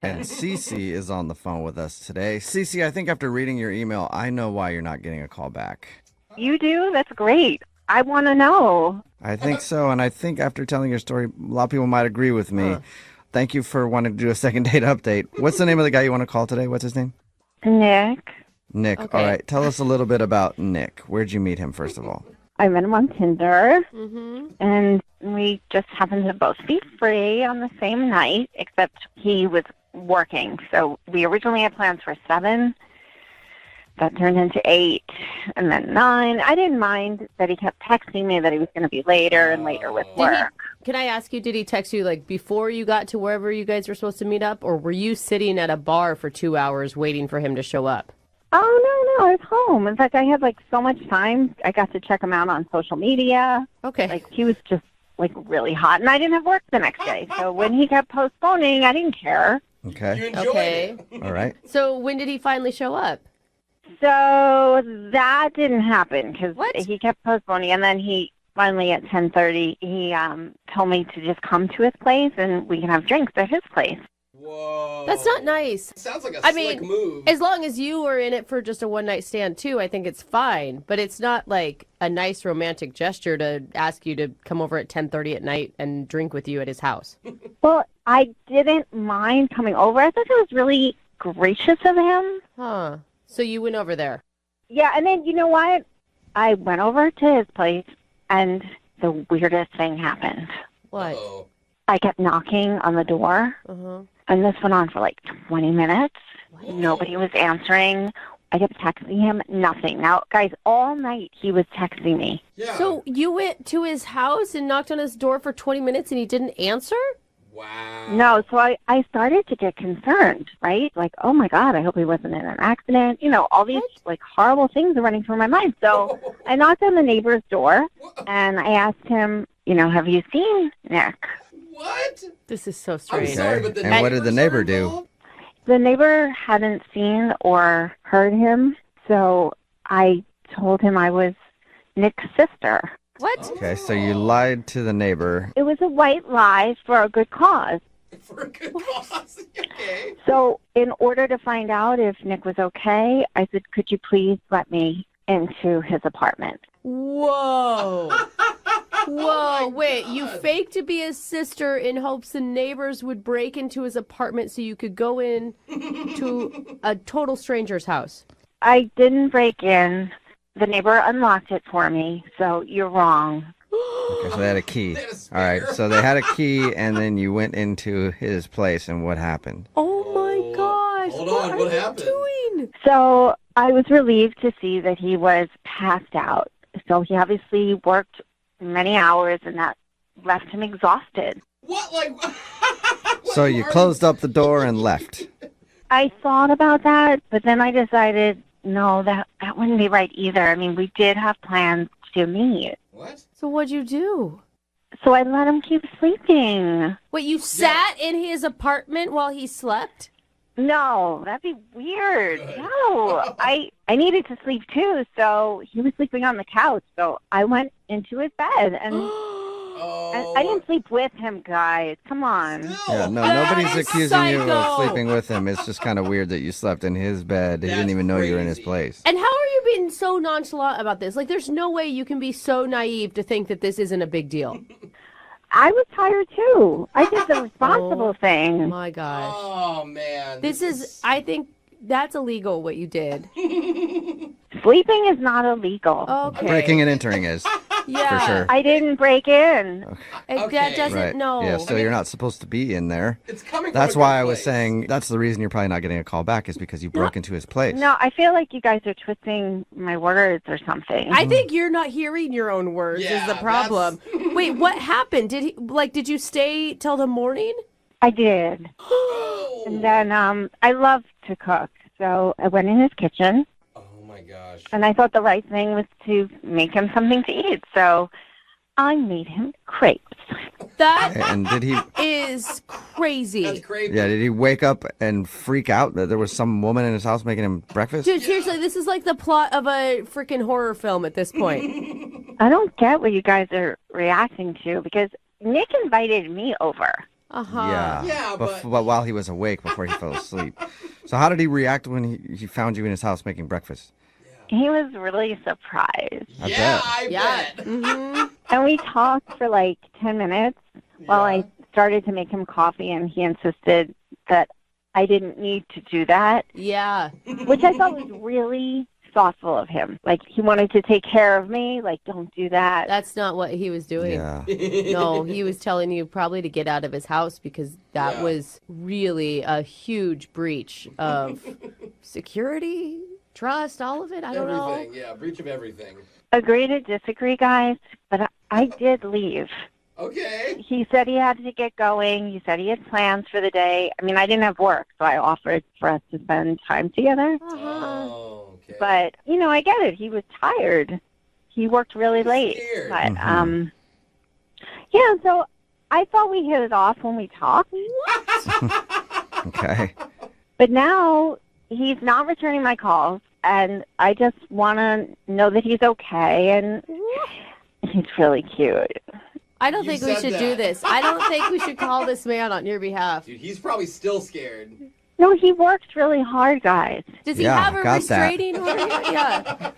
And Cece is on the phone with us today. Cece, I think after reading your email, I know why you're not getting a call back. You do? That's great. I want to know. I think so, and I think after telling your story, a lot of people might agree with me. Thank you for wanting to do a second date update. What's the name of the guy you want to call today? What's his name? Nick. Nick. Okay. All right. Tell us a little bit about Nick. Where'd you meet him, first of all? I met him on Tinder, Mm-hmm. and we just happened to both be free on the same night, except he was working. So we originally had plans for 7. That turned into 8, and then 9. I didn't mind that he kept texting me that he was going to be later and later with work. Can I ask you, did he text you like before you got to wherever you guys were supposed to meet up, or were you sitting at a bar for 2 hours waiting for him to show up? Oh, no, I was home. In fact, I had like so much time. I got to check him out on social media. Okay. Like he was just like really hot, and I didn't have work the next day. So when he kept postponing, I didn't care. Okay. You enjoyed Okay. it. All right. So when did he finally show up? So that didn't happen because What? he kept postponing, and then he finally at 10:30 he told me to just come to his place and we can have drinks at his place. Whoa. That's not nice. Sounds like a I slick mean, move. as long as you were in it for just a one-night stand, too, I think it's fine. But it's not like a nice romantic gesture to ask you to come over at 10:30 at night and drink with you at his house. Well, I didn't mind coming over. I thought it was really gracious of him. Huh. So you went over there. Yeah, and then you know what? I went over to his place, and the weirdest thing happened. What? Uh-oh. I kept knocking on the door, Uh-huh. and this went on for like 20 minutes. Nobody was answering. I kept texting him, nothing. Now, guys, all night he was texting me. Yeah. So you went to his house and knocked on his door for 20 minutes and he didn't answer? Wow. No, so I started to get concerned, right? Like, oh my God, I hope he wasn't in an accident. You know, all these like horrible things are running through my mind. So I knocked on the neighbor's door and I asked him, you know, have you seen Nick? What? This is so I'm strange. sorry, but the And what did the neighbor neighbors are do? involved? The neighbor hadn't seen or heard him, so I told him I was Nick's sister. What? Okay, so you lied to the neighbor. It was a white lie for a good cause. For a good cause. Okay. So in order to find out if Nick was okay, I said, could you please let me into his apartment? Whoa. Whoa, wait, you God. faked to be his sister in hopes the neighbors would break into his apartment so you could go in to a total stranger's house. I didn't break in. The neighbor unlocked it for me, so you're wrong. Okay, so they had a key. They had a All right, spare. so they had a key, and then you went into his place, and what happened? Oh my gosh. Hold on, what are you happened? doing? So I was relieved to see that he was passed out. So he obviously worked many hours, and that left him exhausted. What? Like. So you closed up the door and left. I thought about that, but then I decided, no, that wouldn't be right either. I mean, we did have plans to meet. What? So what'd you do? So I let him keep sleeping. Wait, you sat in his apartment while he slept? No, that'd be weird. Good. No, I needed to sleep too, so he was sleeping on the couch. So I went into his bed, and Oh. I didn't sleep with him, guys. Come on. Still. Yeah, no, That nobody's is accusing you of psycho. sleeping with him. It's just kind of weird that you slept in his bed. He didn't That's even know you were in his crazy. place. And how are you being so nonchalant about this? Like, there's no way you can be so naive to think that this isn't a big deal. I was tired too. I did the responsible thing. My gosh. Oh, man. This is, I think that's illegal what you did. Sleeping is not illegal. Okay. Breaking and entering is, yeah. for sure. I didn't break in. That Okay. doesn't, Right. no. Yeah, so you're not supposed to be in there. It's coming That's from a why good I was place. saying that's the reason you're probably not getting a call back is because you broke into his place. No, I feel like you guys are twisting my words or something. I think you're not hearing your own words is Yeah, the problem. Wait, what happened? Did you stay till the morning? I did. Oh. And then I love to cook. So I went in his kitchen, Oh, my gosh. and I thought the right thing was to make him something to eat. So I made him crepes. That And did he? is crazy. That's crazy. Yeah, did he wake up and freak out that there was some woman in his house making him breakfast? Dude, seriously, this is like the plot of a freaking horror film at this point. I don't get what you guys are reacting to because Nick invited me over. Yeah. Yeah, but- but while he was awake before he fell asleep. So how did he react when he found you in his house making breakfast? He was really surprised. Yeah, bet. I Yeah. bet. Mm-hmm. And we talked for like 10 minutes while I started to make him coffee, and he insisted that I didn't need to do that, Yeah. which I thought was really thoughtful of him. Like, he wanted to take care of me. Like, don't do that. That's not what he was doing. Yeah. No, he was telling you probably to get out of his house because that Yeah. was really a huge breach of security, trust, all of it. I don't know. Everything, yeah, breach of everything. Agree to disagree, guys, but I did leave. Okay. He said he had to get going. He said he had plans for the day. I mean, I didn't have work, so I offered for us to spend time together. Oh, okay. But, you know, I get it. He was tired. He worked really late. Scared. But, yeah, so I thought we hit it off when we talked. Okay. But now he's not returning my calls, and I just want to know that he's okay, and he's really cute. I don't You think we said should that. do this. I don't think we should call this man on your behalf. Dude, he's probably still scared. No, he works really hard, guys. Does he Yeah, have a got that. restraining order? Yeah.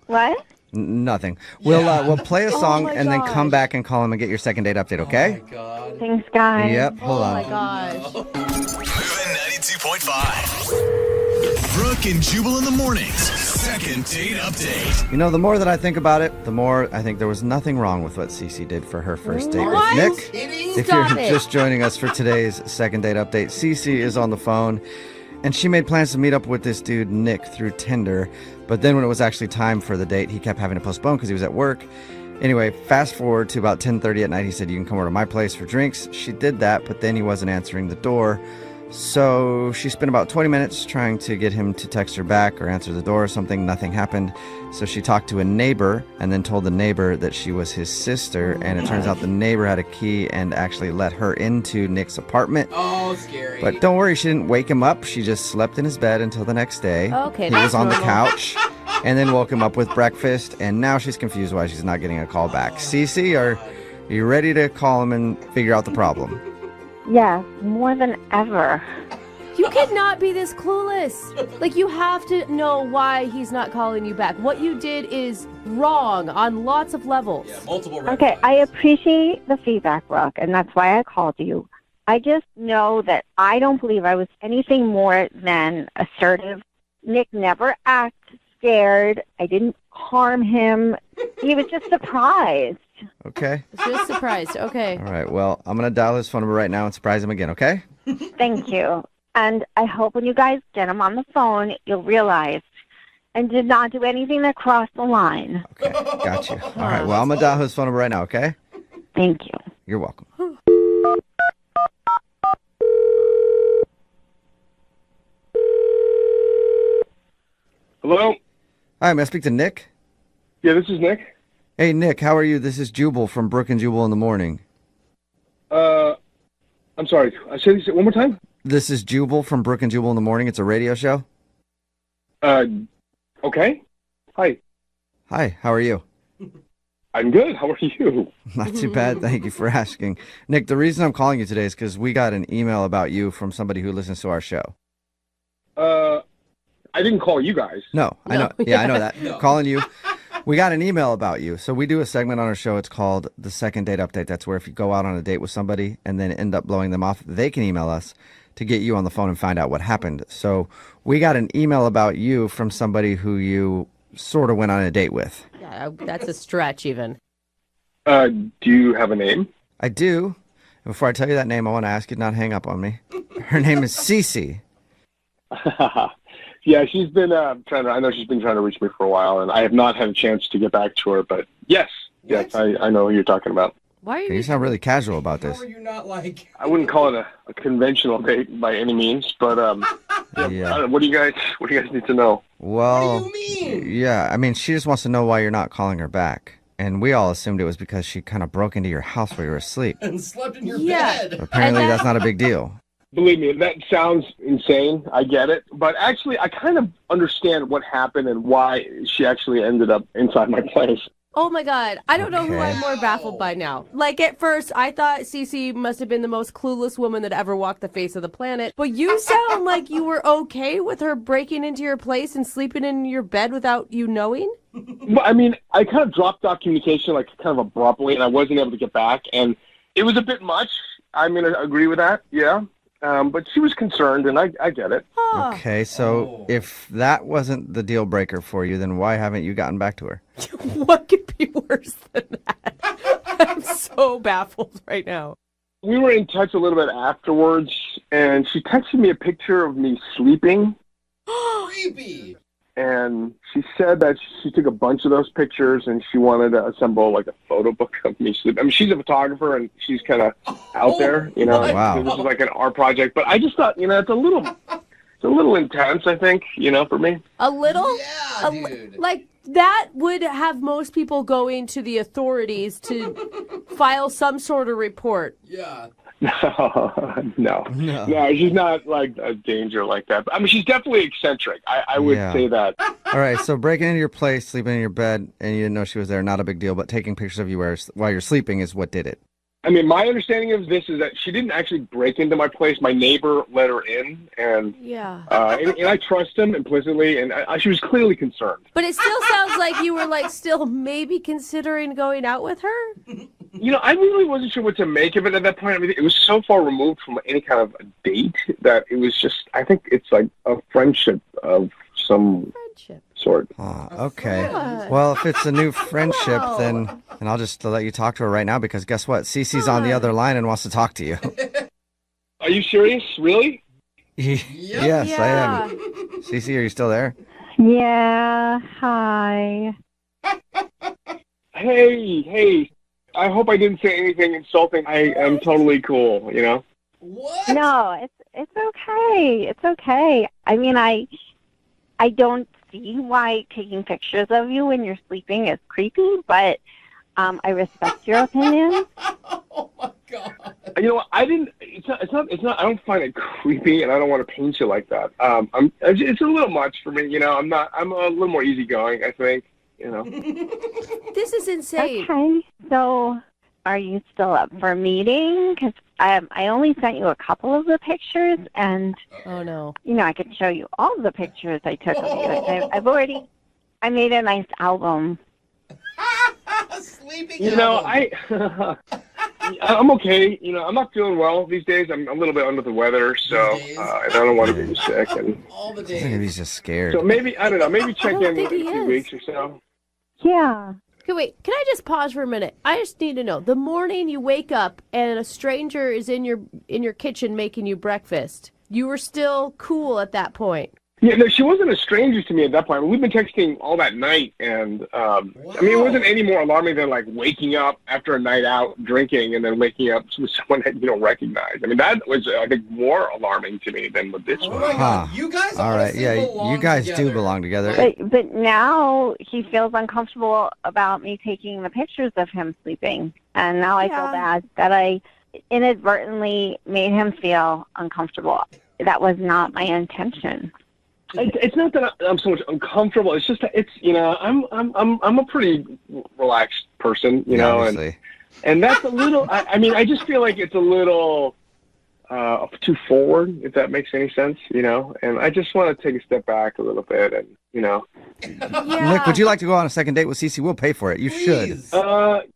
What? Nothing. We'll play a song my and then come gosh. back and call him and get your second date update, okay? Oh my god. Thanks, guys. Yep, hold Oh on. my gosh. Moving 92.5. Brooke and Jubal in the mornings. Second date update. You know, the more that I think about it, the more I think there was nothing wrong with what Cece did for her first date What? with Nick. Kidding? If Stop you're it. just joining us for today's second date update, Cece is on the phone, and she made plans to meet up with this dude, Nick, through Tinder. But then when it was actually time for the date, he kept having to postpone because he was at work. Anyway, fast forward to about 10:30 at night. He said, you can come over to my place for drinks. She did that, but then he wasn't answering the door. So she spent about 20 minutes trying to get him to text her back or answer the door or something. Nothing happened. So she talked to a neighbor and then told the neighbor that she was his sister. And it turns out the neighbor had a key and actually let her into Nick's apartment. Oh, scary. But don't worry, she didn't wake him up. She just slept in his bed until the next day. Okay, He that's was on the normal. couch and then woke him up with breakfast. And now she's confused why she's not getting a call back. Cece, are you ready to call him and figure out the problem? Yes, more than ever. You cannot be this clueless. Like, you have to know why he's not calling you back. What you did is wrong on lots of levels. Yeah, multiple red Okay, flags. I appreciate the feedback, Brooke, and that's why I called you. I just know that I don't believe I was anything more than assertive. Nick never acted scared. I didn't harm him. He was just surprised. Okay. Just surprised. Okay. All right. Well, I'm going to dial his phone number right now and surprise him again, okay? Thank you. And I hope when you guys get him on the phone, you'll realize and did not do anything that crossed the line. Okay. Got you. All right. Well, I'm going to dial his phone number right now, okay? Thank you. You're welcome. Hello? Hi, may I speak to Nick? Yeah, this is Nick. Hey, Nick, how are you? This is Jubal from Brooke and Jubal in the Morning. I'm sorry. I say this one more time? This is Jubal from Brooke and Jubal in the Morning. It's a radio show. Okay. Hi. Hi, how are you? I'm good. How are you? Not too bad. Thank you for asking. Nick, the reason I'm calling you today is because we got an email about you from somebody who listens to our show. I didn't call you guys. No, I know. No. Yeah, I know that. No. Calling you. We got an email about you. So we do a segment on our show. It's called the Second Date Update. That's where if you go out on a date with somebody and then end up blowing them off, they can email us to get you on the phone and find out what happened. So we got an email about you from somebody who you sort of went on a date with. Yeah, that's a stretch even. Do you have a name? I do. And before I tell you that name, I want to ask you to not hang up on me. Her name is Cece. Yeah, she's been I know she's been trying to reach me for a while, and I have not had a chance to get back to her, but yes, I know who you're talking about. Why are You you? sound really casual about How this. are you not like... I wouldn't call it a conventional date by any means, but Yeah. what do you guys need to know? Well, What do you mean? yeah, I mean, she just wants to know why you're not calling her back. And we all assumed it was because she kind of broke into your house while you were asleep. And slept in your Yeah. bed. Apparently, And that- that's not a big deal. Believe me, that sounds insane. I get it. But actually, I kind of understand what happened and why she actually ended up inside my place. Oh my God. I don't know who Okay. I'm more baffled by now. Like at first, I thought Cece must have been the most clueless woman that ever walked the face of the planet. But you sound like you were okay with her breaking into your place and sleeping in your bed without you knowing? Well, I mean, I kind of dropped off communication like kind of abruptly, and I wasn't able to get back, and it was a bit much. I'm going to agree with that, yeah. But she was concerned, and I get it. Huh. Okay, so if that wasn't the deal breaker for you, then why haven't you gotten back to her? What could be worse than that? I'm so baffled right now. We were in touch a little bit afterwards, and she texted me a picture of me sleeping, Creepy. and she said that she took a bunch of those pictures, and she wanted to assemble like a photo book of me sleeping. I mean, she's a photographer, and she's kind of out there, you know. Wow. This is like an art project, but I just thought, you know, it's a little intense, I think, you know, for me. A little? Yeah, dude. Like, that would have most people going to the authorities to file some sort of report. Yeah. No, she's not like a danger like that. But, I mean, she's definitely eccentric. I would Yeah. say that. All right, so breaking into your place, sleeping in your bed, and you didn't know she was there, not a big deal, but taking pictures of you while you're sleeping is what did it. I mean, my understanding of this is that she didn't actually break into my place. My neighbor let her in, and Yeah. and I trust him implicitly, and she was clearly concerned. But it still sounds like you were like still maybe considering going out with her. You know, I really wasn't sure what to make of it at that point. I mean, it was so far removed from any kind of a date that it was just, I think it's like a friendship of some Friendship. sort. Okay. friend. Well, if it's a new friendship, Wow. then and I'll just let you talk to her right now because guess what? Cece's on the other line and wants to talk to you. Are you serious? Really? Yes, I am. Cece, are you still there? Yeah, hi. Hey, I hope I didn't say anything insulting. I am totally cool, you know? What? No, it's okay. It's okay. I mean, I don't see why taking pictures of you when you're sleeping is creepy, but I respect your opinion. Oh my god. You know what? It's not, I don't find it creepy, and I don't want to paint you like that. It's a little much for me, you know? I'm a little more easygoing, I think, you know? This is insane. Okay, so are you still up for a meeting? Because I only sent you a couple of the pictures, and Oh no. you know I could show you all the pictures I took of you. I made a nice album. Sleeping. You know, album. I'm okay. You know, I'm not feeling well these days. I'm a little bit under the weather, so These days? I don't want to get you sick. And All the I think days. he's just scared. so maybe, I don't know, maybe check don't in think in he a few is. weeks or so. Yeah. Okay, wait. Can I just pause for a minute? I just need to know. The morning you wake up and a stranger is in your kitchen making you breakfast. You were still cool at that point. Yeah, no, she wasn't a stranger to me at that point. We've been texting all that night, and I mean, it wasn't any more alarming than like waking up after a night out drinking and then waking up with someone that you don't recognize. I mean, that was, I think, more alarming to me than with this Oh one. my god. Huh. You guys All right, honestly yeah, belong you guys together. do belong together. But now he feels uncomfortable about me taking the pictures of him sleeping. And now I feel Yeah. bad that I inadvertently made him feel uncomfortable. That was not my intention. It's not that I'm so much uncomfortable. It's just that it's, you know, I'm a pretty relaxed person, you know, Obviously. and that's a little. I mean, I just feel like it's a little too forward, if that makes any sense, you know. And I just want to take a step back a little bit, and you know. Yeah. Nick, would you like to go on a second date with Cece? We'll pay for it. You should. Please.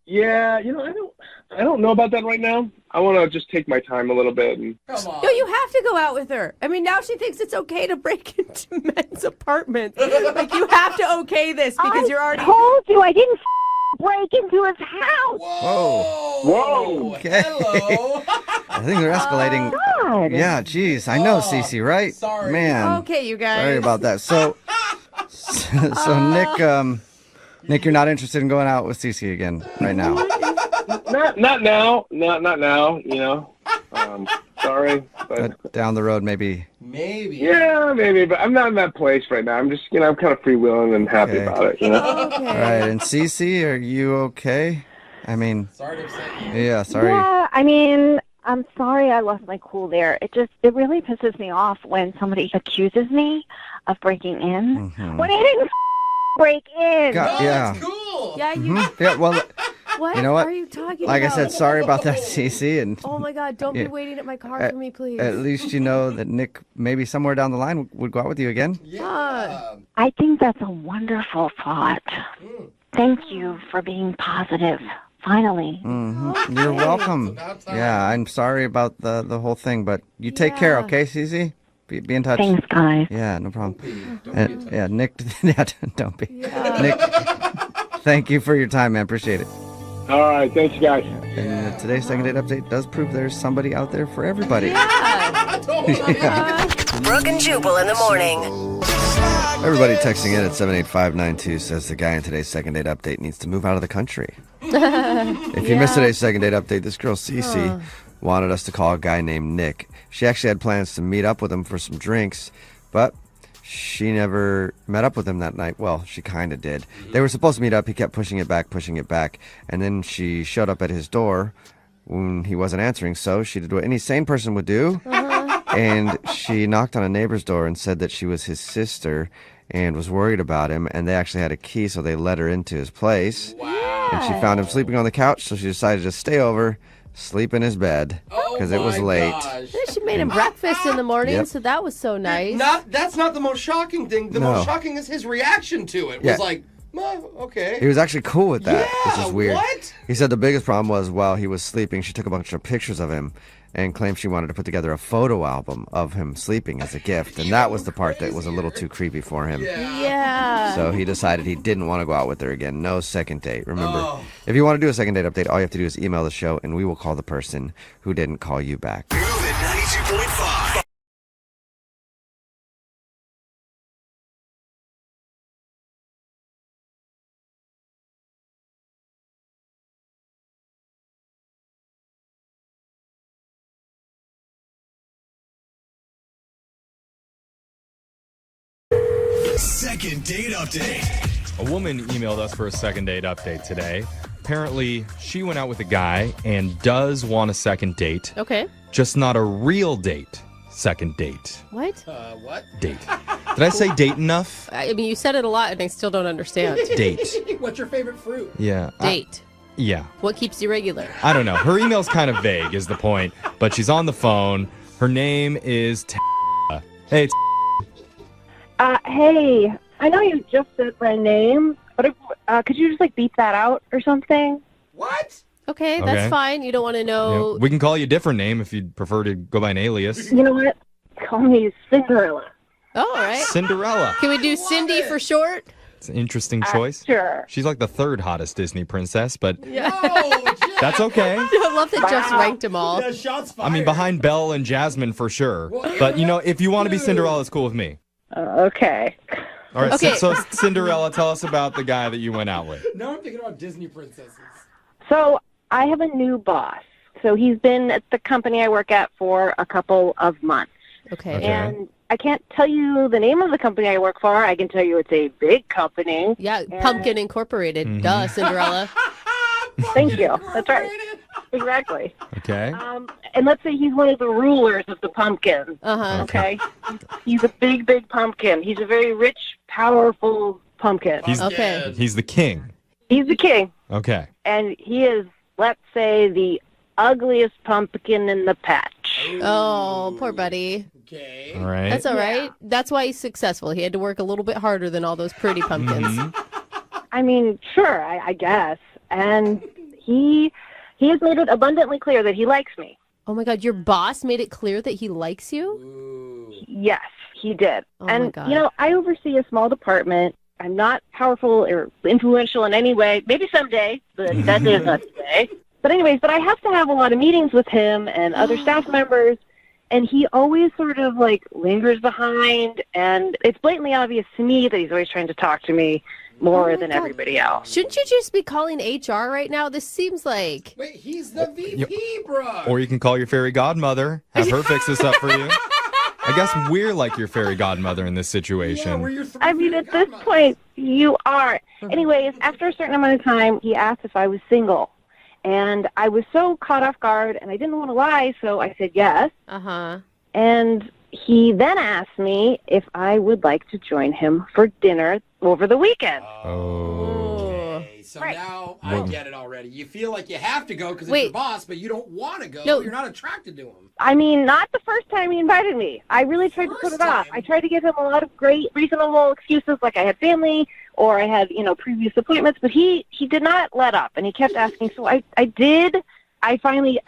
Yeah, you know, I don't know about that right now. I want to just take my time a little bit and. Come on. No, you have to go out with her. I mean, now she thinks it's okay to break into men's apartments. Like, you have to okay this because you're already... I told you I didn't break into his house. Whoa. Whoa. Okay. Hello. I think they're escalating. God. Yeah, geez. I know, Cece, right? sorry. Man. Okay, you guys. Sorry about that. So Nick, you're not interested in going out with Cece again right now. Not now. Not now. You know. Sorry, but Down the road, maybe. Maybe. yeah, maybe. But I'm not in that place right now. I'm just, you know, I'm kind of freewheeling and happy Okay. about it. You know. Okay. All right, and Cece, are you okay? I mean, Sorry to upset you. yeah, sorry. Yeah, I mean, I'm sorry I lost my cool there. It really pisses me off when somebody accuses me of breaking in Mhm. when I didn't break in. God, No, yeah. it's cool. Yeah, you. Yeah, well, What you know what? are you talking like about? I said, sorry about that, Cece. And Oh my God! Don't Yeah. be waiting at my car for me, please. at least you know that Nick maybe somewhere down the line would go out with you again. I think that's a wonderful thought. Thank you for being positive. Finally. You're welcome. Yeah, I'm sorry about the whole thing, but you take care, Yeah. okay, Cece? Be in touch. Thanks, guys. Yeah, no problem. Don't be Yeah, Nick, yeah, don't be. Nick, thank you for your time, man. Appreciate it. All right, thanks, guys. And today's second date update does prove there's somebody out there for everybody. Yeah. Brooke and Jubal in the morning. Everybody texting in at 78592 says the guy in today's second date update needs to move out of the country. If you missed today's second date update, this girl, Cece, wanted us to call a guy named Nick. She actually had plans to meet up with him for some drinks, but she never met up with him that night. Well, she kind of did. They were supposed to meet up. He kept pushing it back. And then she showed up at his door when he wasn't answering. So she did what any sane person would do. And she knocked on a neighbor's door and said that she was his sister and was worried about him. And they actually had a key, so they let her into his place. And she found him sleeping on the couch, so she decided to stay over, sleep in his bed, because it was late. Yeah, she made him breakfast in the morning, Yep. so that was so nice. That's not the most shocking thing. The No. most shocking is his reaction to it. Yeah. Was like, okay. He was actually cool with that, which Yeah, is weird. what? He said the biggest problem was while he was sleeping, she took a bunch of pictures of him and claimed she wanted to put together a photo album of him sleeping as a gift. And that was the part that was a little too creepy for him. Yeah. So he decided he didn't want to go out with her again. No second date. Remember, if you want to do a second date update, all you have to do is email the show and we will call the person who didn't call you back. Moving 92.5. Second date update. A woman emailed us for a second date update today. Apparently, she went out with a guy and does want a second date, Okay. just not a real date. Second date. What? What? Date. Did I say date enough? I mean, you said it a lot, and I still don't understand. Date. What's your favorite fruit? Yeah. Date. Yeah. What keeps you regular? I don't know. Her email's kind of vague is the point, but she's on the phone. Her name is Hey, it's Hey, I know you just said my name, but could you just beep that out or something? What? Okay, that's Okay. fine. You don't want to know. we can call you a different name if you'd prefer to go by an alias. You know what? Call me Cinderella. Oh, all right. Cinderella. Can we do Cindy for short? It's an interesting choice. Sure. She's like the third hottest Disney princess, but Yeah. that's okay. I love that Jeff's ranked them all. Yeah, shots fired. I mean, behind Belle and Jasmine for sure. But, if you want to be Cinderella, it's cool with me. Okay. All right, Okay. so Cinderella, tell us about the guy that you went out with. Now I'm thinking about Disney princesses. So I have a new boss. So he's been at the company I work at for a couple of months. Okay. Okay. And I can't tell you the name of the company I work for. I can tell you it's a big company. Yeah, Pumpkin Incorporated. Mm-hmm. Duh, Cinderella. Thank you. That's right. Exactly. Okay. And let's say he's one of the rulers of the pumpkin. Uh-huh. Okay? He's a big, big pumpkin. He's a very rich, powerful pumpkin. Okay. He's the king. He's the king. Okay. And he is, let's say, the ugliest pumpkin in the patch. Oh, poor buddy. Okay. All right. That's all right. That's why he's successful. He had to work a little bit harder than all those pretty pumpkins. Mhm. I mean, sure, I guess. And he has made it abundantly clear that he likes me. Oh my God, your boss made it clear that he likes you? Yes, he did. Oh my And, God. I oversee a small department. I'm not powerful or influential in any way. Maybe someday, but that is not today. But anyways, I have to have a lot of meetings with him and other staff members. And he always sort of lingers behind. And it's blatantly obvious to me that he's always trying to talk to me more than everybody else. Shouldn't you just be calling HR right now? This seems like... Wait, he's the VP, bro. Or you can call your fairy godmother, have her fix this up for you. I guess we're like your fairy godmother in this situation. Yeah, we're your three I mean, favorite at this godmothers. point, you are. Anyways, after a certain amount of time, he asked if I was single. And I was so caught off guard, and I didn't want to lie, so I said yes. Uh-huh. And he then asked me if I would like to join him for dinner over the weekend. Oh. so Right. now I get it already. You feel like you have to go because it's Wait. your boss, but you don't want to go. No. You're not attracted to him. I mean, not the first time he invited me. I really tried to put First it off. time? I tried to give him a lot of great, reasonable excuses, like I had family or I had, previous appointments, but he did not let up, and he kept asking. So I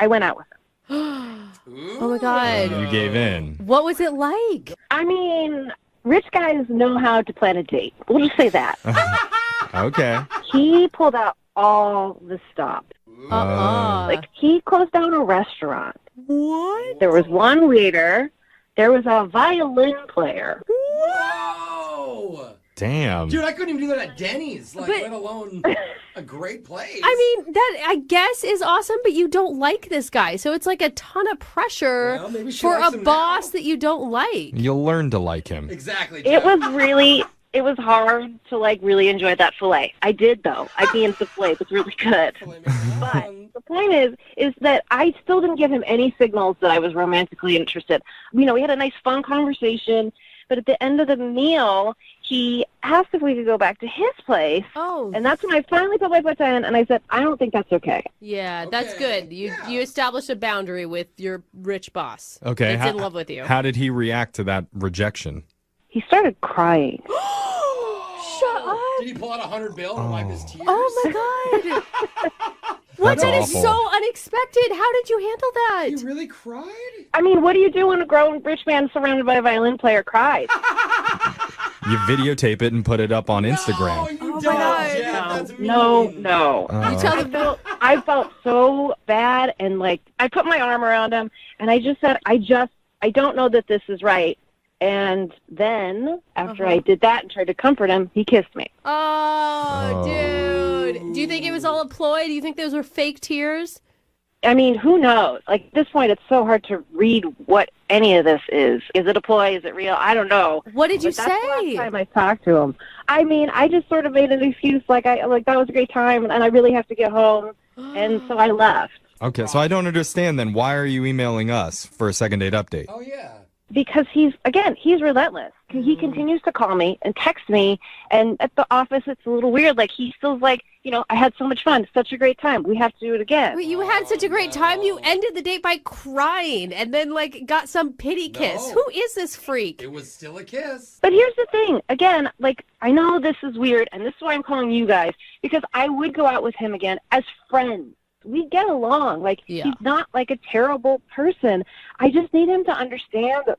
went out with him. Oh my God. You gave in. What was it like? I mean, rich guys know how to plan a date. We'll just say that. Okay. He pulled out all the stops. Uh-uh. Like, he closed down a restaurant. What? There was one waiter. There was a violin player. Whoa! Damn. Dude, I couldn't even do that at Denny's, But- let alone a great place. I mean, that I guess is awesome, but you don't like this guy. So it's like a ton of pressure Well, maybe she for likes a him boss now. that you don't like. You'll learn to like him. Exactly. It Jeff. was hard to, really enjoy that filet. I did, though. The filet was really good. But the point is that I still didn't give him any signals that I was romantically interested. We had a nice, fun conversation, but at the end of the meal, he asked if we could go back to his place. Oh, And that's when I finally put my foot down, and I said, I don't think that's okay. yeah, that's Okay, good. You yeah. you established a boundary with your rich boss. Okay. That's in love with you. How did he react to that rejection? He started crying. Shut up. Did he pull out $100 bill and wipe his tears? Oh my God. What? That's That is awful. so unexpected. How did you handle that? He really cried? I mean, what do you do when a grown rich man surrounded by a violin player cries? You videotape it and put it up on Instagram. No, you Oh my don't, God. Jeff. That's mean. No. You tell the I felt so bad, and I put my arm around him, and I just said, I don't know that this is right. And then, after I did that and tried to comfort him, he kissed me. Oh, dude. Do you think it was all a ploy? Do you think those were fake tears? I mean, who knows? At this point, it's so hard to read what any of this is. Is it a ploy? Is it real? I don't know. What did you But that's the last say? time I talked to him. I mean, I just sort of made an excuse, that was a great time, and I really have to get home, and so I left. Okay, so I don't understand then. Why are you emailing us for a second date update? Oh, yeah. Because he's relentless. He continues to call me and text me, and at the office it's a little weird. He still's I had so much fun, such a great time. We have to do it again. Wait, you had such a great time. You ended the date by crying and then got some pity kiss. No. Who is this freak? It was still a kiss. But here's the thing. Again, I know this is weird, and this is why I'm calling you guys, because I would go out with him again as friends. We get along. Yeah. He's not a terrible person. I just need him to understand that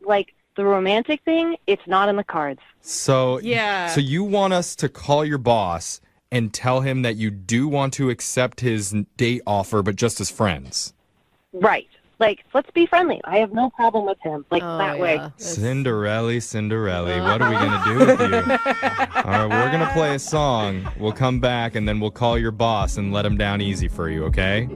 the romantic thing, it's not in the cards. So Yeah. So you want us to call your boss and tell him that you do want to accept his date offer, but just as friends? Right. Let's be friendly. I have no problem with him. That way. Cinderella, what are we going to do with you? All right, we're going to play a song. We'll come back, and then we'll call your boss and let him down easy for you, okay?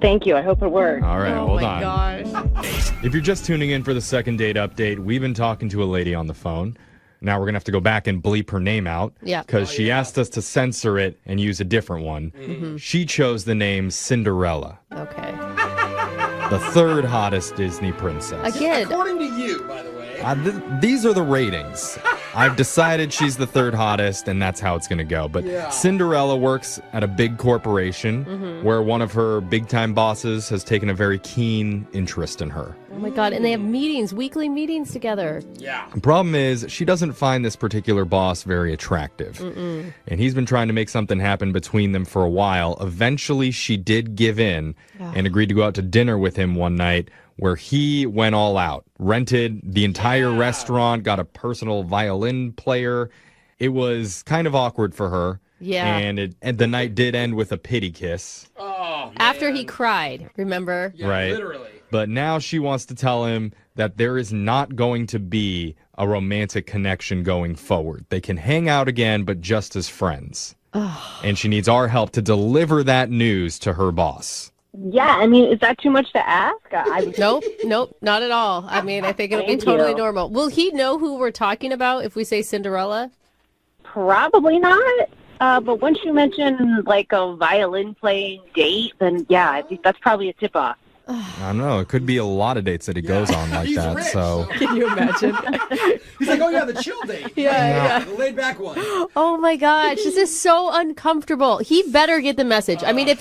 Thank you. I hope it works. All right, Oh hold my on. gosh. If you're just tuning in for the second date update, we've been talking to a lady on the phone. Now we're going to have to go back and bleep her name out. Yeah. Because she asked us to censor it and use a different one. She chose the name Cinderella, Okay. the third hottest Disney princess. Again. According to you, by the way. These are the ratings. I've decided she's the third hottest, and that's how it's going to go. But Yeah. Cinderella works at a big corporation where one of her big-time bosses has taken a very keen interest in her. Oh my God. And they have meetings, weekly meetings together. Yeah. The problem is she doesn't find this particular boss very attractive. And he's been trying to make something happen between them for a while. Eventually, she did give in and agreed to go out to dinner with him one night where he went all out, rented the entire restaurant, got a personal violin player. It was kind of awkward for her. Yeah. And the night did end with a pity kiss. Oh, man. After he cried, remember? Yeah, Right. literally. But now she wants to tell him that there is not going to be a romantic connection going forward. They can hang out again, but just as friends. And she needs our help to deliver that news to her boss. Yeah, I mean, is that too much to ask? Nope, not at all. I mean, I think it'll be Thank totally you. normal. Will he know who we're talking about if we say Cinderella? Probably not. But once you mention a violin playing date, then yeah, I think that's probably a tip off. I don't know. It could be a lot of dates that he goes on like He's that. rich, So Can you imagine? He's like, oh yeah, the chill date. Yeah. The laid back one. Oh my gosh, this is so uncomfortable. He better get the message. I mean, if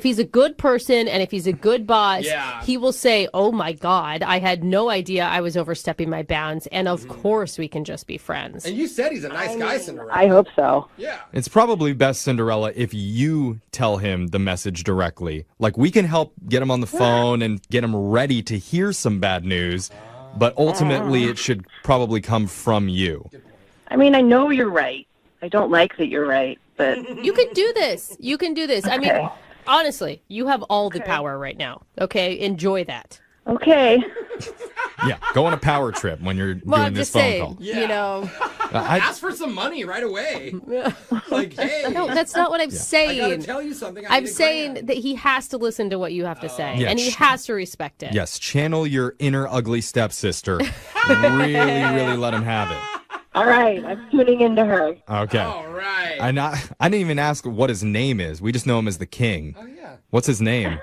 he's a good person and if he's a good boss, he will say, oh my God, I had no idea I was overstepping my bounds. And of course we can just be friends. And you said he's a nice guy, Cinderella. I hope so. Yeah. it's probably best, Cinderella, if you tell him the message directly. Like, we can help get him on the phone and get him ready to hear some bad news, but ultimately it should probably come from you. I mean, I know you're right. I don't like that you're right, but You can do this. You can do this. I mean, honestly, you have all the power right now. Okay, enjoy that. okay. Yeah, go on a power trip when you're Well, doing I'm this just phone saying, call. you know. Ask for some money right away. Like, hey. No, that's not what I'm I gotta saying. tell you something. I'm saying that he has to listen to what you have to say, Yeah, and he has to respect it. Yes, channel your inner ugly stepsister. Really, really let him have it. All right, I'm tuning into her. Okay. All right. I didn't even ask what his name is. We just know him as the king. Oh yeah. What's his name?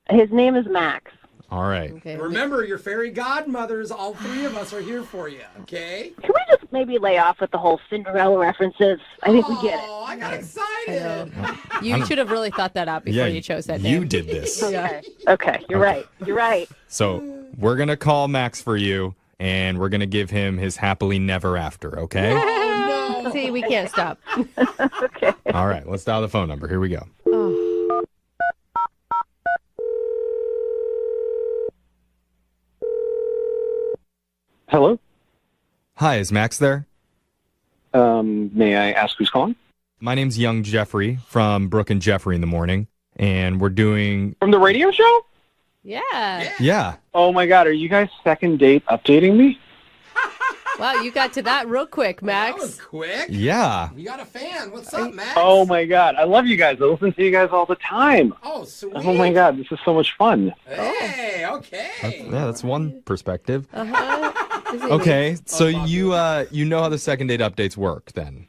His name is Max. All right. Okay. Remember, your fairy godmothers, all three of us are here for you, okay? Can we just maybe lay off with the whole Cinderella references? I think we get it. Oh, I got excited. You should have really thought that out before you chose that name. You did this. Okay, you're right. You're right. So we're going to call Max for you, and we're going to give him his happily never after, okay? Oh, no. See, we can't stop. Okay. All right, let's dial the phone number. Here we go. Hello. Hi, is Max there? May I ask who's calling? My name's Young Jeffrey from Brooke and Jeffrey in the morning, and we're doing... From the radio show? Yeah. Yeah. Oh my God, are you guys second date updating me? Wow, you got to that real quick, Max. That was quick. Yeah. You got a fan. What's up, Max? Oh my God, I love you guys. I listen to you guys all the time. Oh, sweet. Oh my God, this is so much fun. Hey, okay. That's one perspective. Uh-huh. Okay, so you know how the second date updates work then?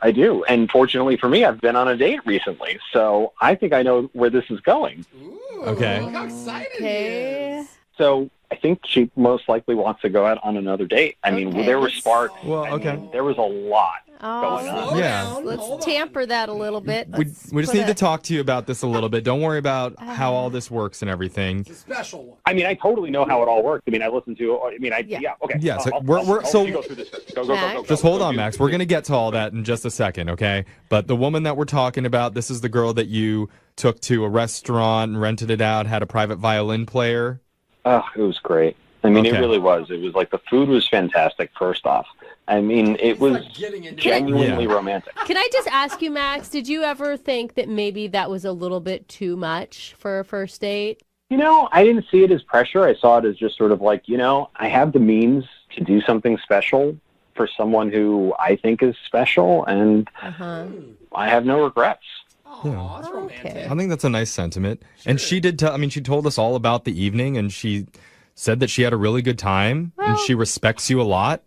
I do, and fortunately for me, I've been on a date recently, so I think I know where this is going. Ooh, Okay. Look how excited he Okay. is. So I think she most likely wants to go out on another date. I mean, Okay, there were let's- sparks. Well, I okay. mean, there was a lot going Oh, on. Slow Yeah. down. Hold let's on. tamper that a little bit. We Let's just put need to a- talk to you about this a little bit. Don't worry about how all this works and everything. It's a special one. I mean, I totally know how it all works. I mean, I listened to. Yeah. Okay. Yeah, so I'll so- go through this. Go. Max? Just hold on, Max. We're going to get to all that in just a second, okay? But the woman that we're talking about, this is the girl that you took to a restaurant and rented it out, had a private violin player. Oh, it was great. I mean, Okay. it really was. It was like the food was fantastic, first off. I mean, it He's was like getting into genuinely Yeah. romantic. Can I just ask you, Max, did you ever think that maybe that was a little bit too much for a first date? You know, I didn't see it as pressure. I saw it as just sort of like, you know, I have the means to do something special for someone who I think is special, and Uh-huh. I have no regrets. Aw, that's romantic. I think that's a nice sentiment. And she did tell, she told us all about the evening, and she said that she had a really good time, and she respects you a lot.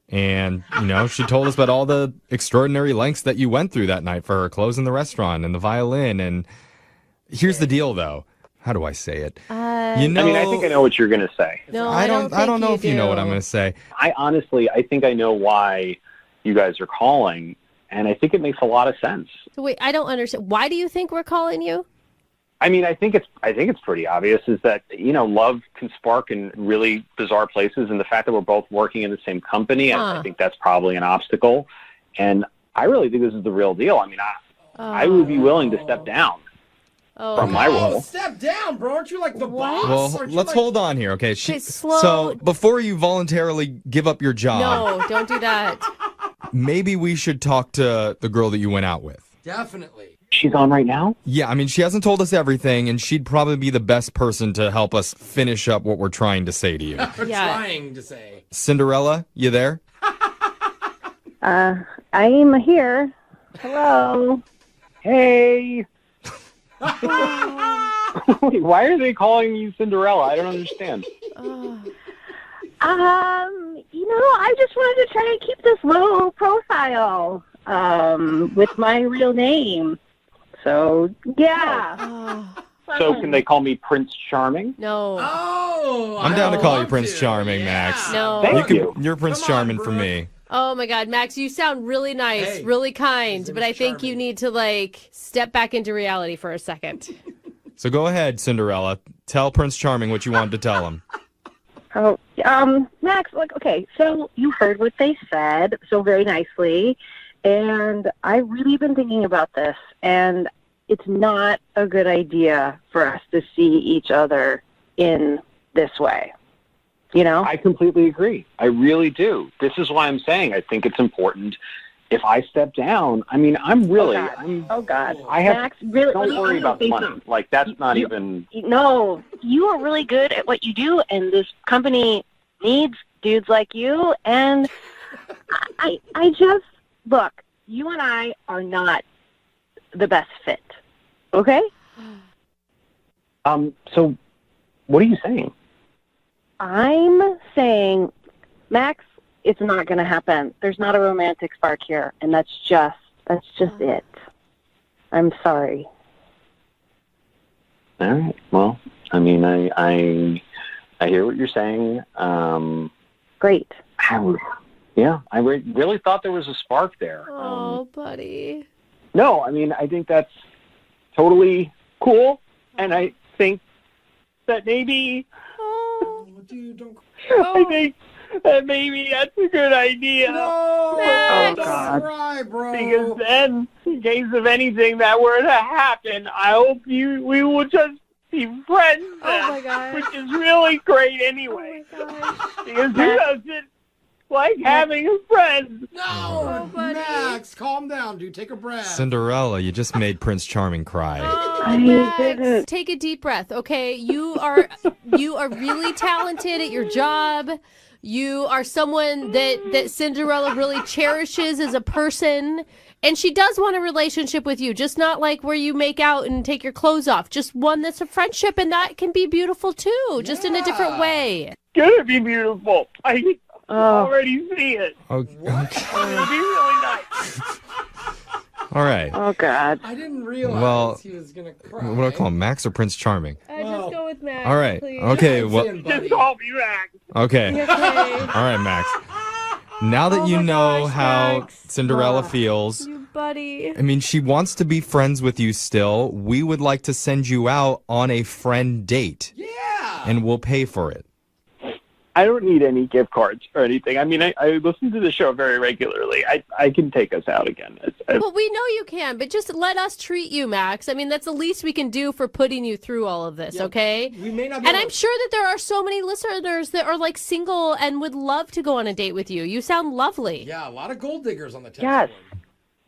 And, she told us about all the extraordinary lengths that you went through that night for her, closing the restaurant and the violin. And here's the deal, though. How do I say it? I mean, I think I know what you're going to say. No, I don't know think if you know what I'm do. going to say. I think I know why you guys are calling, and I think it makes a lot of sense. So wait, I don't understand. Why do you think we're calling you? I mean, I think it's pretty obvious is that, love can spark in really bizarre places. And the fact that we're both working in the same company, I think that's probably an obstacle. And I really think this is the real deal. I mean, I would be willing to step down from my Oh, role. step down, bro. Aren't you like the boss? Well, Aren't you let's like- hold on here, okay? Okay, slow- So before you voluntarily give up your job, No, don't do that. maybe we should talk to the girl that you went out with. Definitely. She's on right now? Yeah, she hasn't told us everything, and she'd probably be the best person to help us finish up what we're trying to say to you. We're Yeah. trying to say. Cinderella, you there? I'm here. Hello. Hey! Wait, why are they calling you Cinderella? I don't understand. I just wanted to try and keep this low profile with my real name. So, yeah. So can they call me Prince Charming? No. Oh, I'm down to call you love Prince Charming, Yeah. Max. No. Thank you. You're Prince Come on, Charming for Brooke. me. Oh my God, Max, you sound really nice, Hey, really kind, his name but is I think you Charming. need to like step back into reality for a second. So go ahead, Cinderella. Tell Prince Charming what you wanted to tell him. Oh, Max, like, okay, so you heard what they said so very nicely, and I've really been thinking about this, and it's not a good idea for us to see each other in this way, you know? I completely agree. I really do. This is why I'm saying I think it's important. If I step down, I mean, I'm really, Oh, God. I have, Max, really, don't worry about the say money. something. Like, that's not even, No, you are really good at what you do, and this company needs dudes like you, and I just, look, you and I are not the best fit, okay? so what are you saying? I'm saying, Max, it's not going to happen. There's not a romantic spark here, and that's just it. I'm sorry. All right. Well, I mean, I hear what you're saying. Great. I really thought there was a spark there. Oh, buddy. No, I mean, I think that's totally cool, and I think that maybe, Oh, Dude, don't. I think that maybe that's a good idea. No, Max. don't God. cry, bro. Because then, in case of anything that were to happen, I hope we will just be friends then, Oh my gosh. which is really great anyway. oh my gosh. Because who doesn't like having a friend? No, Oh, buddy. Max, calm down, dude. Take a breath. Cinderella, you just made Prince Charming cry. Oh, I Max, didn't. take a deep breath, okay? You are really talented at your job. You are someone that Cinderella really cherishes as a person. And she does want a relationship with you, just not like where you make out and take your clothes off. Just one that's a friendship, and that can be beautiful too, just in a different way. It's gonna be beautiful. I Oh, already see it. Okay. It's gonna be really nice. All right. oh God. I didn't realize Well, he was gonna cry. What do I call him? Max or Prince Charming? Well, Just go with Max. All right. please. Okay. I'm Well. saying, buddy. Just call me back. Okay. Okay. All right, Max. Now that Oh you my know gosh, how Max. Cinderella feels, You buddy. I mean, she wants to be friends with you still. We would like to send you out on a friend date, Yeah. and we'll pay for it. I don't need any gift cards or anything. I mean, I listen to the show very regularly. I can take us out again. Well, we know you can, but just let us treat you, Max. I mean, that's the least we can do for putting you through all of this, Yeah, okay? We may not be And able I'm sure that there are so many listeners that are like single and would love to go on a date with you. You sound lovely. Yeah, a lot of gold diggers on the text Yes. board.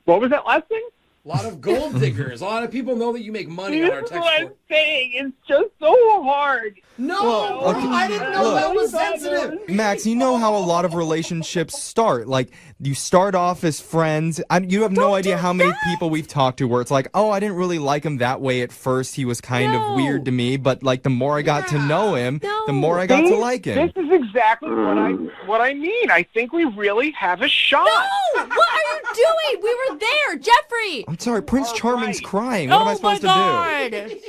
What was that last thing? A lot of gold diggers. A lot of people know that you make money on our This is text what I'm board. saying. It's just so hard. No, okay, I didn't know look. that was sensitive. Max, you know how a lot of relationships start. Like, you start off as friends. You have no idea how many people we've talked to where it's like, oh, I didn't really like him that way at first. He was kind No. of weird to me. But, like, the more I got to know him, No. the more I got to See? like him. This is exactly what I mean. I think we really have a shot. No! What are you doing? We were there, Jeffrey. I'm sorry, Prince All Charming's right. crying. What am I supposed oh my to God. do?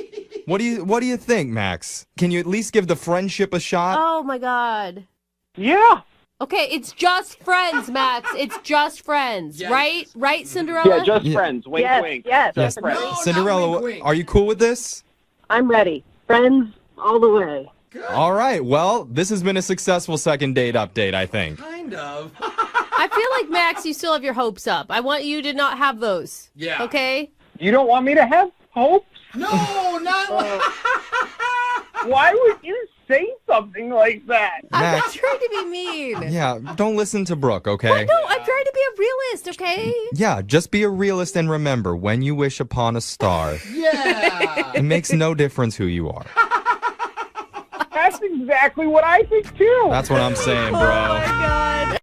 What do you think, Max? Can you at least give the friendship a shot? Oh my God. Yeah. Okay, it's just friends, Max. It's just friends, Yeah. right? Right, Cinderella? Yeah, just Yeah. friends. Wink, Yes, wink. yes. Just Yes. friends. No, not Cinderella, wink, wink. are you cool with this? I'm ready. Friends all the way. All right. Well, this has been a successful second date update, I think. Kind of. I feel like, Max, you still have your hopes up. I want you to not have those. Yeah. Okay? You don't want me to have hope? No, not like. Why would you say something like that? I'm not Max. trying to be mean. Yeah, don't listen to Brooke, okay? No, I'm trying to be a realist, okay? Yeah, just be a realist and remember, when you wish upon a star, Yeah. it makes no difference who you are. That's exactly what I think too. That's what I'm saying, Oh bro. my God.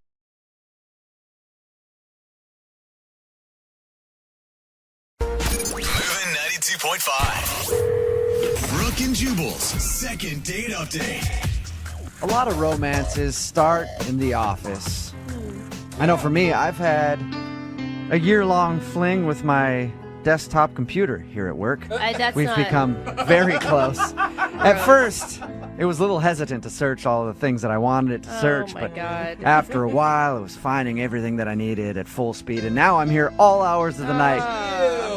Moving 92.5. Brooke and Jubal's second date update. A lot of romances start in the office. I know for me, I've had a year-long fling with my desktop computer here at work. That's We've not... become very close. At first, it was a little hesitant to search all the things that I wanted it to search, Oh my but God. after a while, it was finding everything that I needed at full speed, and now I'm here all hours of the night,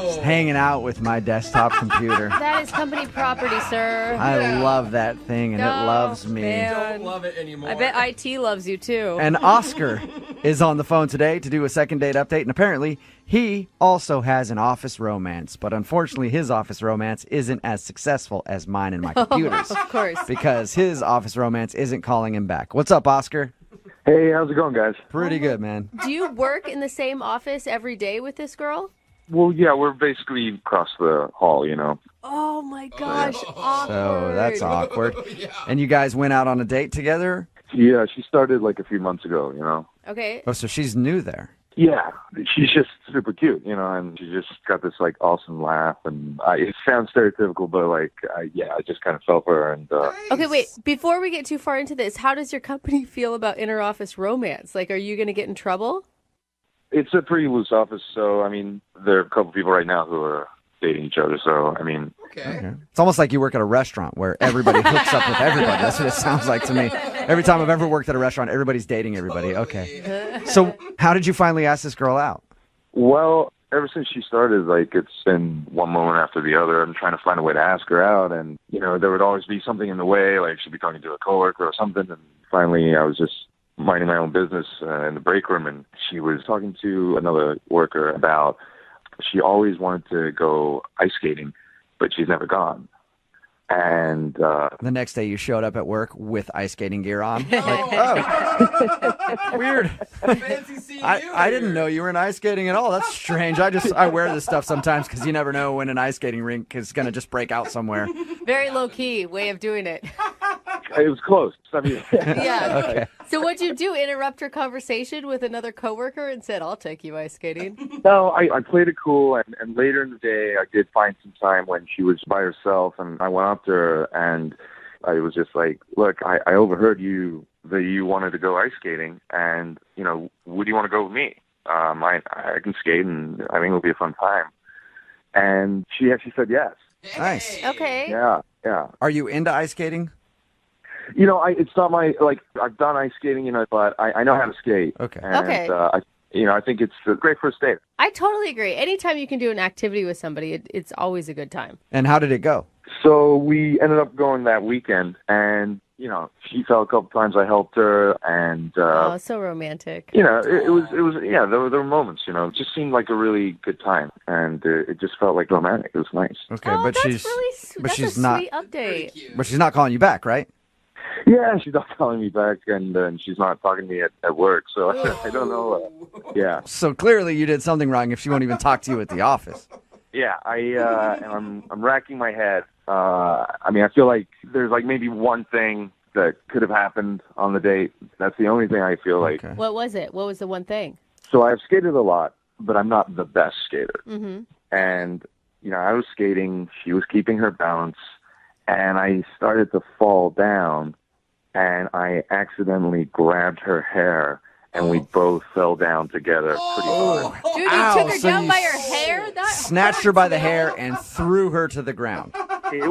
just hanging out with my desktop computer. That is company property, sir. I love that thing, and it loves me. Man. Don't love it anymore. I bet IT loves you too. And Oscar is on the phone today to do a second date update, and apparently he also has an office romance, but unfortunately his office romance isn't as successful as mine and my computers. Of course. Because his office romance isn't calling him back. What's up, Oscar? Hey, how's it going, guys? Pretty good, man. Do you work in the same office every day with this girl? Well, yeah, we're basically across the hall, you know. Oh my gosh, awkward. So that's awkward. And you guys went out on a date together? Yeah, she started like a few months ago, you know. Okay. Oh, so she's new there. Yeah, she's just super cute, you know, and she just got this like awesome laugh, and it sounds stereotypical, but like, I just kind of fell for her. And Okay, wait. Before we get too far into this, how does your company feel about inter-office romance? Like, are you going to get in trouble? it's a pretty loose office, so I mean, there are a couple people right now who are dating each other. So I mean, Okay. It's almost like you work at a restaurant where everybody hooks up with everybody. That's what it sounds like to me. Every time I've ever worked at a restaurant, everybody's dating everybody. Okay. So how did you finally ask this girl out? Well, ever since she started, like, it's been one moment after the other. I'm trying to find a way to ask her out, and, you know, there would always be something in the way, like she'd be talking to a coworker or something, and finally I was just minding my own business in the break room, and she was talking to another worker about she always wanted to go ice skating, but she's never gone. And the next day you showed up at work with ice skating gear on. Like, oh, weird. Fancy seeing you I didn't know you were in ice skating at all. That's strange. I wear this stuff sometimes because you never know when an ice skating rink is going to just break out somewhere. Very low key way of doing it. it was close. I mean, Yeah. Okay. So what'd you do? Interrupt her conversation with another coworker and said, "I'll take you ice skating." No, I played it cool, and later in the day, I did find some time when she was by herself, and I went up to her, and I was just like, look, I overheard that you wanted to go ice skating, and, you know, would you want to go with me? I can skate, and I think it'll be a fun time. And she actually said yes. Nice. Okay. Yeah. Are you into ice skating? You know, it's not my, like, I've done ice skating, you know, but I know how to skate. Okay. And, Okay. I think it's a great first date. I totally agree. Anytime you can do an activity with somebody, it's always a good time. And how did it go? So we ended up going that weekend, and, you know, she fell a couple times. I helped her, and, Oh, so romantic. you know, it was, yeah, there were moments, you know, it just seemed like a really good time, and it just felt like romantic. It was nice. Okay, Oh, but that's she's really but that's she's a not sweet update. but she's not calling you back, right? Yeah, she's not calling me back, and she's not talking to me at work, so I don't know. Yeah. So clearly you did something wrong if she won't even talk to you at the office. Yeah, and I'm racking my head. I mean, I feel like there's like maybe one thing that could have happened on the date. That's the only thing I feel like. Okay. What was it? What was the one thing? So I've skated a lot, but I'm not the best skater. Mm-hmm. And, you know, I was skating, she was keeping her balance, and I started to fall down, and I accidentally grabbed her hair, and we both fell down together pretty hard. Dude, you Ow, took her so down you by her hair? That Snatched her by the hair and threw her to the ground. It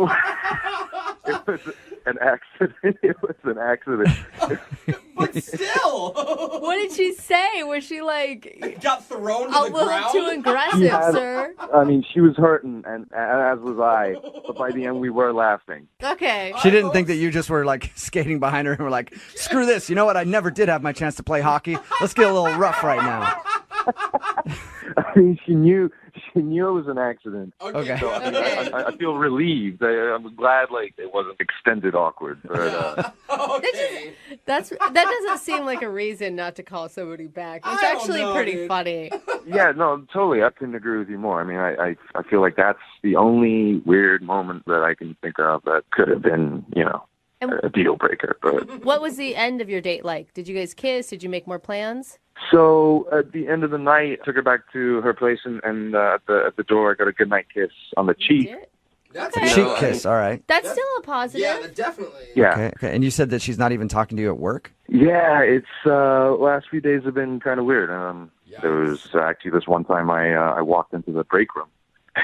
was an accident. It was an accident. But still, What did she say? Was she like got thrown to a the little ground. too aggressive, She had- sir? I mean, she was hurting, and as was I. But by the end, we were laughing. Okay. She didn't think that you just were like skating behind her and were like, screw this. You know what? I never did have my chance to play hockey. Let's get a little rough right now. I mean, she knew it was an accident. Okay. So I, mean, Okay. I feel relieved. I'm glad, like, it wasn't extended awkward. But Okay. That doesn't seem like a reason not to call somebody back. It's I don't actually know, pretty dude. funny. yeah, no, totally. I couldn't agree with you more. I mean, I feel like that's the only weird moment that I can think of that could have been, you know, And- a deal breaker. But What was the end of your date like? Did you guys kiss? Did you make more plans? so at the end of the night, I took her back to her place, and at the door, I got a goodnight kiss on the cheek. Did? That's Okay. good. Cheek kiss. All right. That's still a positive. Yeah, that definitely. Yeah. Okay. And you said that she's not even talking to you at work? Yeah, it's last few days have been kind of weird. There Yikes. was actually this one time I walked into the break room,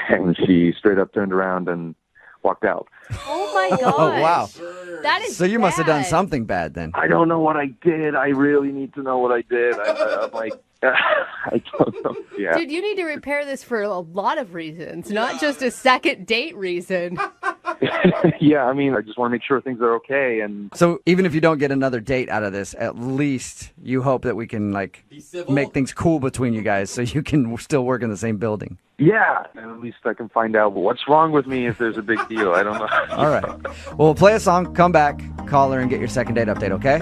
and she straight up turned around and walked out. Oh my gosh. Oh, wow. That is So you must have done bad. something bad then. I don't know what I did. I really need to know what I did. I'm like, I don't know. Yeah. Dude, you need to repair this for a lot of reasons, not just a second date reason. Yeah, I mean, I just want to make sure things are okay. And So even if you don't get another date out of this, at least you hope that we can make things cool between you guys so you can still work in the same building. yeah, and at least I can find out what's wrong with me if there's a big deal. I don't know. All right. Well, we'll play a song, come back, call her, and get your second date update, okay?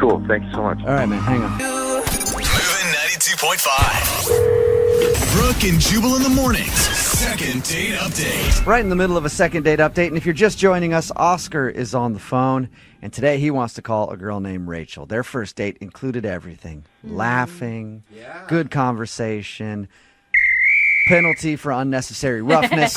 Cool. Thank you so much. All right, man. Hang on. Moving 92.5. Brooke and Jubal in the mornings. Second date update. Right in the middle of a second date update, and if you're just joining us, Oscar is on the phone, and today he wants to call a girl named Rachel. Their first date included everything. Laughing, good conversation, penalty for unnecessary roughness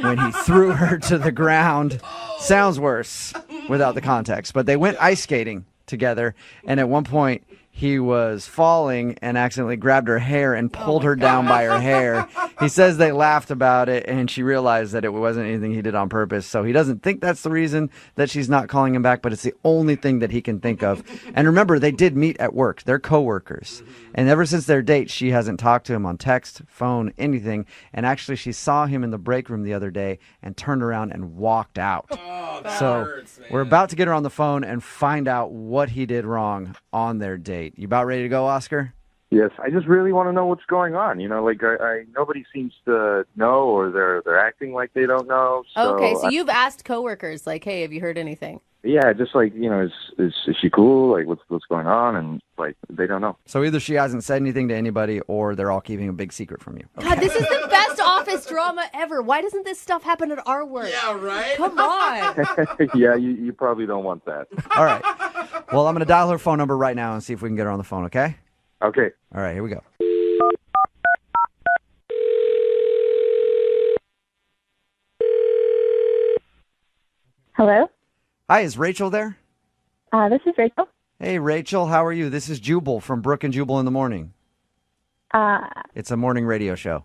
when he threw her to the ground. Sounds worse without the context, but they went ice skating together, and at one point he was falling and accidentally grabbed her hair and pulled her down by her hair. He says they laughed about it, and she realized that it wasn't anything he did on purpose. So he doesn't think that's the reason that she's not calling him back, but it's the only thing that he can think of. And remember, they did meet at work. They're coworkers. And ever since their date, she hasn't talked to him on text, phone, anything. And actually, she saw him in the break room the other day and turned around and walked out. So we're about to get her on the phone and find out what he did wrong on their date. You about ready to go, Oscar? Yes, I just really want to know what's going on. You know, like nobody seems to know, or they're acting like they don't know. So Okay, so you've asked coworkers, like, hey, have you heard anything? yeah, just like, you know, is she cool? Like, what's going on? And like, they don't know. So either she hasn't said anything to anybody, or they're all keeping a big secret from you. God, this is the best office drama ever. Why doesn't this stuff happen at our work? Yeah, right? Come on. Yeah, you probably don't want that. All right. Well, I'm going to dial her phone number right now and see if we can get her on the phone, okay? Okay. All right, here we go. Hello? Hi, is Rachel there? This is Rachel. Hey, Rachel, how are you? This is Jubal from Brooke and Jubal in the Morning. It's a morning radio show.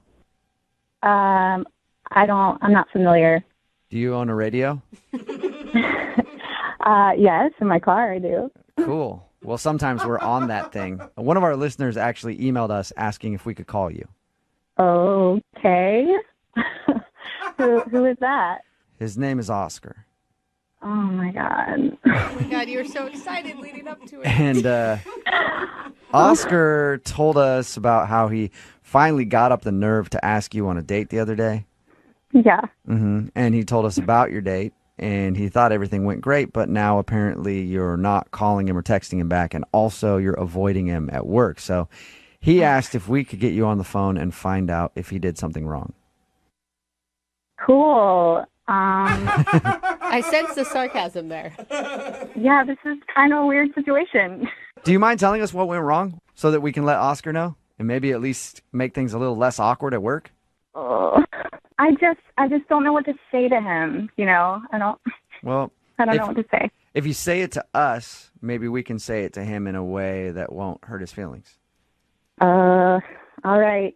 I'm not familiar. Do you own a radio? Yes, in my car I do. Cool. Well, sometimes we're on that thing. One of our listeners actually emailed us asking if we could call you. Okay. Who is that? His name is Oscar. Oh my God. Oh my God, you were so excited leading up to it. And Oscar told us about how he finally got up the nerve to ask you on a date the other day. Yeah. Mm-hmm. And he told us about your date, and he thought everything went great, but now apparently you're not calling him or texting him back, and also you're avoiding him at work. So he asked if we could get you on the phone and find out if he did something wrong. Cool. I sense the sarcasm there. Yeah, this is kind of a weird situation. Do you mind telling us what went wrong so that we can let Oscar know and maybe at least make things a little less awkward at work? I just don't know what to say to him, you know? I don't know what to say. If you say it to us, maybe we can say it to him in a way that won't hurt his feelings. All right.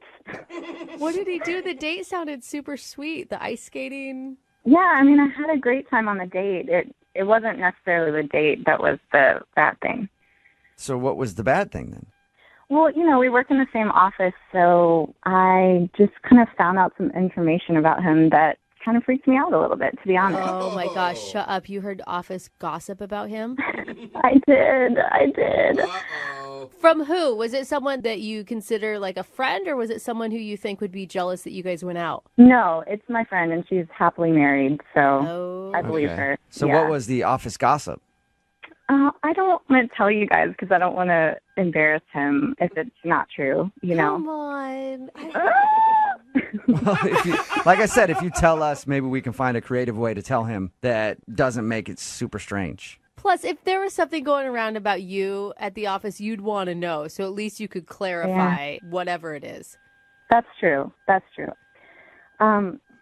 What did he do? The date sounded super sweet. The ice skating. Yeah, I mean, I had a great time on the date. It wasn't necessarily the date that was the bad thing. So what was the bad thing then? Well, you know, we work in the same office, so I just kind of found out some information about him that kind of freaked me out a little bit, to be honest. Oh my gosh, shut up. You heard office gossip about him? I did. Uh-oh. From who? Was it someone that you consider like a friend, or was it someone who you think would be jealous that you guys went out? No, it's my friend, and she's happily married, so I believe her. So what was the office gossip? I don't want to tell you guys because I don't want to embarrass him if it's not true, you know? Come on. Well, like I said, if you tell us, maybe we can find a creative way to tell him that doesn't make it super strange. Plus, if there was something going around about you at the office, you'd want to know. So at least you could clarify whatever it is. That's true.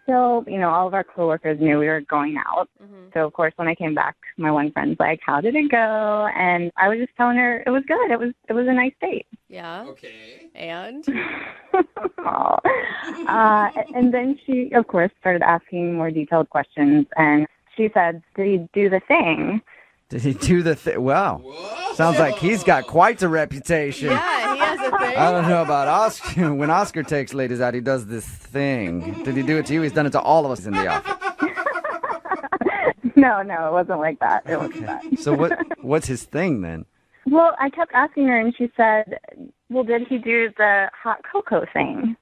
So, you know, all of our coworkers knew we were going out. Mm-hmm. So, of course, when I came back, my one friend's like, how did it go? And I was just telling her it was good. It was a nice date. Yeah. Okay. And? And then she, of course, started asking more detailed questions. And she said, did he do the thing? Did he do the thing? Wow. Sounds like he's got quite the reputation. Yeah, he has a thing. I don't know about Oscar. When Oscar takes ladies out, he does this thing. Did he do it to you? He's done it to all of us in the office. No, it wasn't like that. It wasn't that. So what's his thing then? Well, I kept asking her, and she said, well, did he do the hot cocoa thing?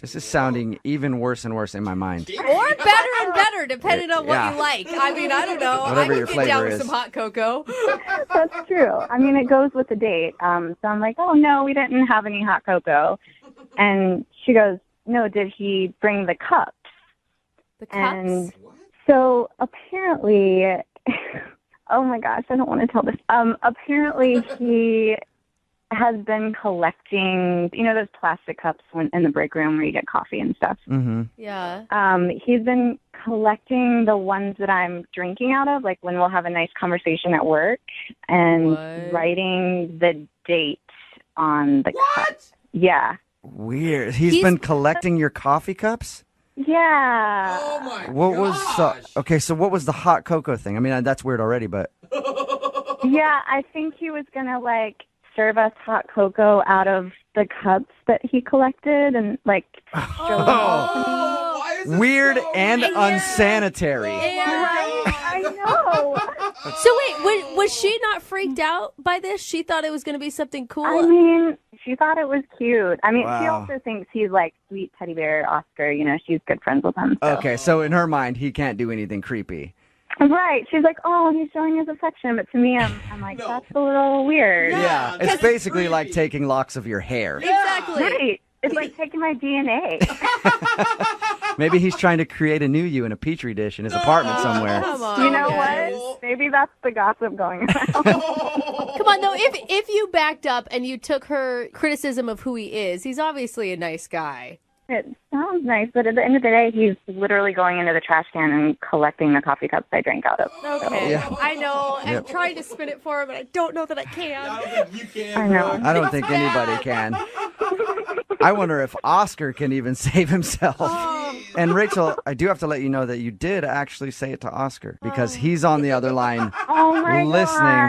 This is sounding even worse and worse in my mind. Or better and better, depending on what you like. I mean, I don't know. Whatever I your could get down flavor with is. some hot cocoa. That's true. I mean, it goes with the date. So I'm like, oh, no, we didn't have any hot cocoa. And she goes, no, did he bring the cups? The cups? And so apparently, oh my gosh, I don't want to tell this. Apparently he has been collecting, those plastic cups in the break room where you get coffee and stuff. Mm-hmm. Yeah. He's been collecting the ones that I'm drinking out of, like when we'll have a nice conversation at work, and writing the date on the cup. Yeah. Weird. He's been collecting your coffee cups? Yeah. Oh my Okay, so what was the hot cocoa thing? I mean, that's weird already, but... Yeah, I think he was going to, serve us hot cocoa out of the cups that he collected and, show them all to me. Weird and unsanitary. Right? I know. So wait, was she not freaked out by this? She thought it was going to be something cool? I mean, she thought it was cute. I mean, she Wow. also thinks he's sweet teddy bear Oscar. She's good friends with him. So. Okay, so in her mind, he can't do anything creepy. Right. She's like, oh, he's showing his affection. But to me, I'm like, that's a little weird. Yeah, it's basically like taking locks of your hair. Exactly. Right. It's like taking my DNA. Maybe he's trying to create a new you in a petri dish in his apartment somewhere. Come on. You know guys. what? Maybe that's the gossip going around. Come on, though. If you backed up and you took her criticism of who he is, he's obviously a nice guy. It sounds nice, but at the end of the day, he's literally going into the trash can and collecting the coffee cups I drank out of. Okay. Yeah. I know. I'm Yep. trying to spin it for him, but I don't know that I can. I don't think you can. I know. I don't think anybody can. I wonder if Oscar can even save himself. And Rachel, I do have to let you know that you did actually say it to Oscar because he's on the other line Oh my listening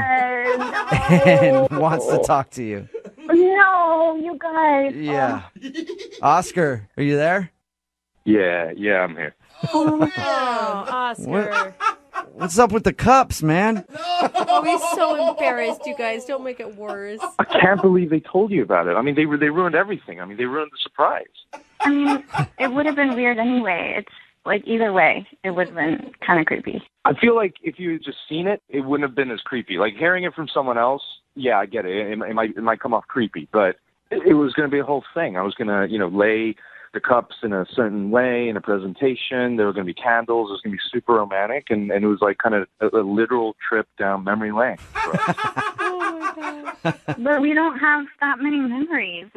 God. and wants to talk to you. No, you guys. Yeah. Oscar, are you there? Yeah, I'm here. Oh, Oscar. What's up with the cups, man? Oh, he's so embarrassed, you guys. Don't make it worse. I can't believe they told you about it. I mean, they ruined everything. I mean, they ruined the surprise. I mean, it would have been weird anyway. It's either way, it would have been kind of creepy. I feel like if you had just seen it, it wouldn't have been as creepy. Like hearing it from someone else, yeah, I get it. It might come off creepy, but it was going to be a whole thing. I was going to, lay the cups in a certain way in a presentation. There were going to be candles. It was going to be super romantic, and it was like kind of a literal trip down memory lane. Oh, my God. But we don't have that many memories.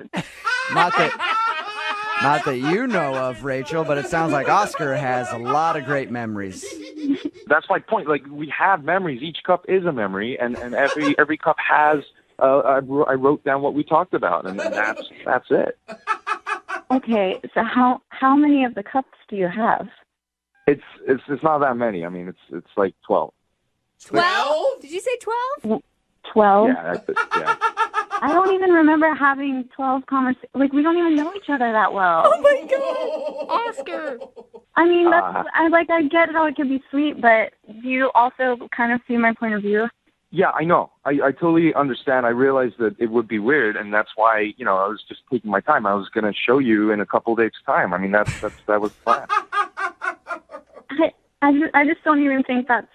Not that you know of, Rachel, but it sounds like Oscar has a lot of great memories. That's my point. Like we have memories. Each cup is a memory, and every cup has. I wrote down what we talked about, and that's it. Okay, so how many of the cups do you have? It's not that many. I mean, it's like 12. 12? Did you say 12? 12? Yeah. I don't even remember having 12 conversations. We don't even know each other that well. Oh, my God. Oscar. I mean, I get how it could be sweet, but do you also kind of see my point of view? Yeah, I know. I totally understand. I realized that it would be weird, and that's why, I was just taking my time. I was going to show you in a couple days' time. I mean, that was the plan. I just don't even think that's,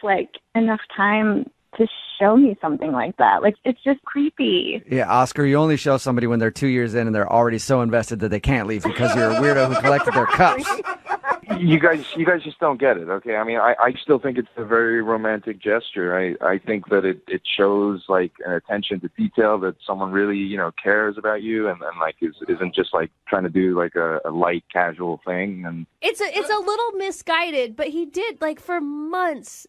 enough time to show me something like that. It's just creepy. Yeah, Oscar, you only show somebody when they're 2 years in and they're already so invested that they can't leave because you're a weirdo who collected their cups. You guys just don't get it, okay? I mean, I still think it's a very romantic gesture. I think that it shows an attention to detail that someone really cares about you and isn't just trying to do a light casual thing. And It's a little misguided, but he did for months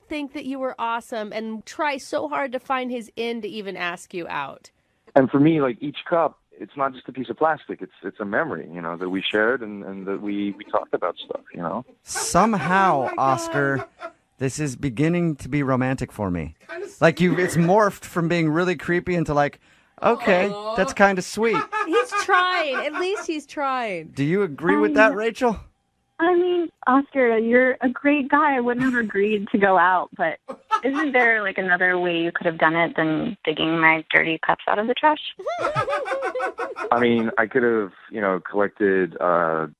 think that you were awesome and try so hard to find his in to even ask you out. And for me, like each cup, it's not just a piece of plastic. It's a memory, you know, that we shared and that we talked about stuff, you know. Somehow, Oscar, this is beginning to be romantic for me. Like it's morphed from being really creepy into like, okay, that's kind of sweet. He's trying. At least he's trying. Do you agree with that, Rachel? I mean, Oscar, you're a great guy. I wouldn't have agreed to go out, but isn't there like another way you could have done it than digging my dirty cups out of the trash? I mean, I could have, you know, collected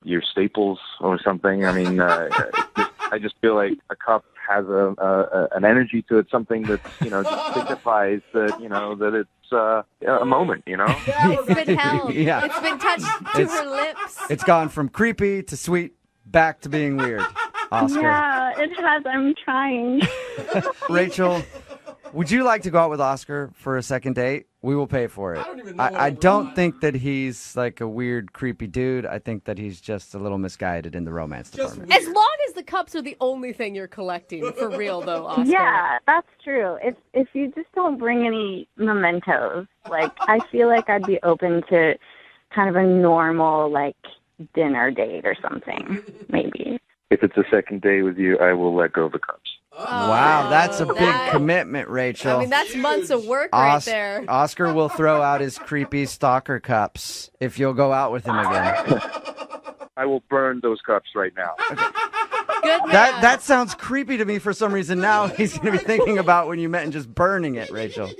your staples or something. I mean, I just feel like a cup has an energy to it, something that, you know, just signifies that, you know, that it's a moment, you know? It's been held. Yeah. It's been touched to her lips. It's gone from creepy to sweet back to being weird, Oscar. Yeah, it has. I'm trying. Rachel, would you like to go out with Oscar for a second date? We will pay for it. I don't think that he's like a weird, creepy dude. I think that he's just a little misguided in the romance department. As long as the cups are the only thing you're collecting, for real though, Oscar. Yeah, that's true. If you just don't bring any mementos, like I feel like I'd be open to kind of a normal like dinner date or something, maybe. If it's a second day with you, I will let go of the cups. Wow, that's a big commitment, Rachel. I mean, that's months of work right there. Oscar will throw out his creepy stalker cups if you'll go out with him again. I will burn those cups right now. Good man. That sounds creepy to me for some reason. Now he's going to be thinking about when you met and just burning it, Rachel.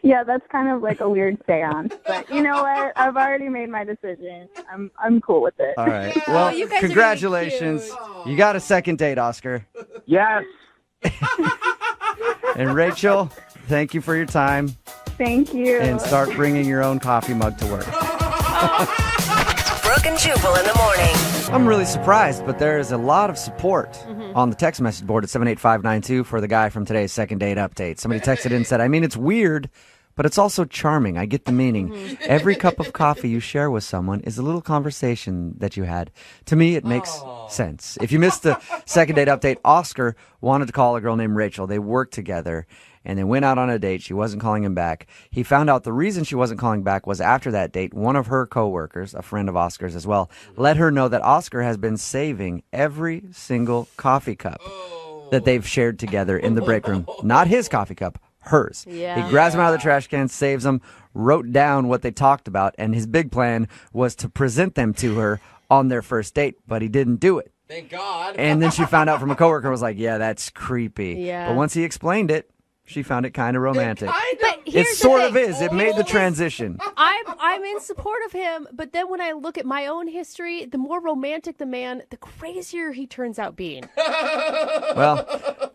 Yeah, that's kind of like a weird seance. But you know what? I've already made my decision. I'm cool with it. All right. Well, you guys are congratulations. really You got a second date, Oscar. Yes. And Rachel, thank you for your time. Thank you. And start bringing your own coffee mug to work. Brooke and Jubal in the morning. I'm really surprised, but there is a lot of support on the text message board at 78592 for the guy from today's second date update. Somebody texted in and said, I mean, it's weird, but it's also charming. I get the meaning. Every cup of coffee you share with someone is a little conversation that you had. To me, it makes sense. If you missed the second date update, Oscar wanted to call a girl named Rachel. They worked together. And they went out on a date. She wasn't calling him back. He found out the reason she wasn't calling back was after that date, one of her coworkers, a friend of Oscar's as well, let her know that Oscar has been saving every single coffee cup that they've shared together in the break room. Not his coffee cup, hers. Yeah. He grabs them out of the trash can, saves them, wrote down what they talked about, and his big plan was to present them to her on their first date, but he didn't do it. Thank God. And then she found out from a coworker and was like, yeah, that's creepy. Yeah. But once he explained it, she found it kind of romantic. But It here's sort the of thing. is. It made the transition. I'm in support of him, but then when I look at my own history, the more romantic the man, the crazier he turns out being. Well,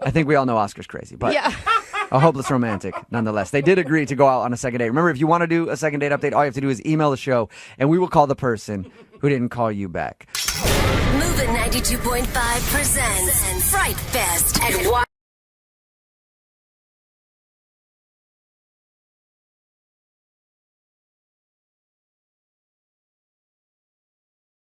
I think we all know Oscar's crazy, but Yeah. a hopeless romantic nonetheless. They did agree to go out on a second date. Remember, if you want to do a second date update, all you have to do is email the show, and we will call the person who didn't call you back. Moving 92.5 presents Fright Fest at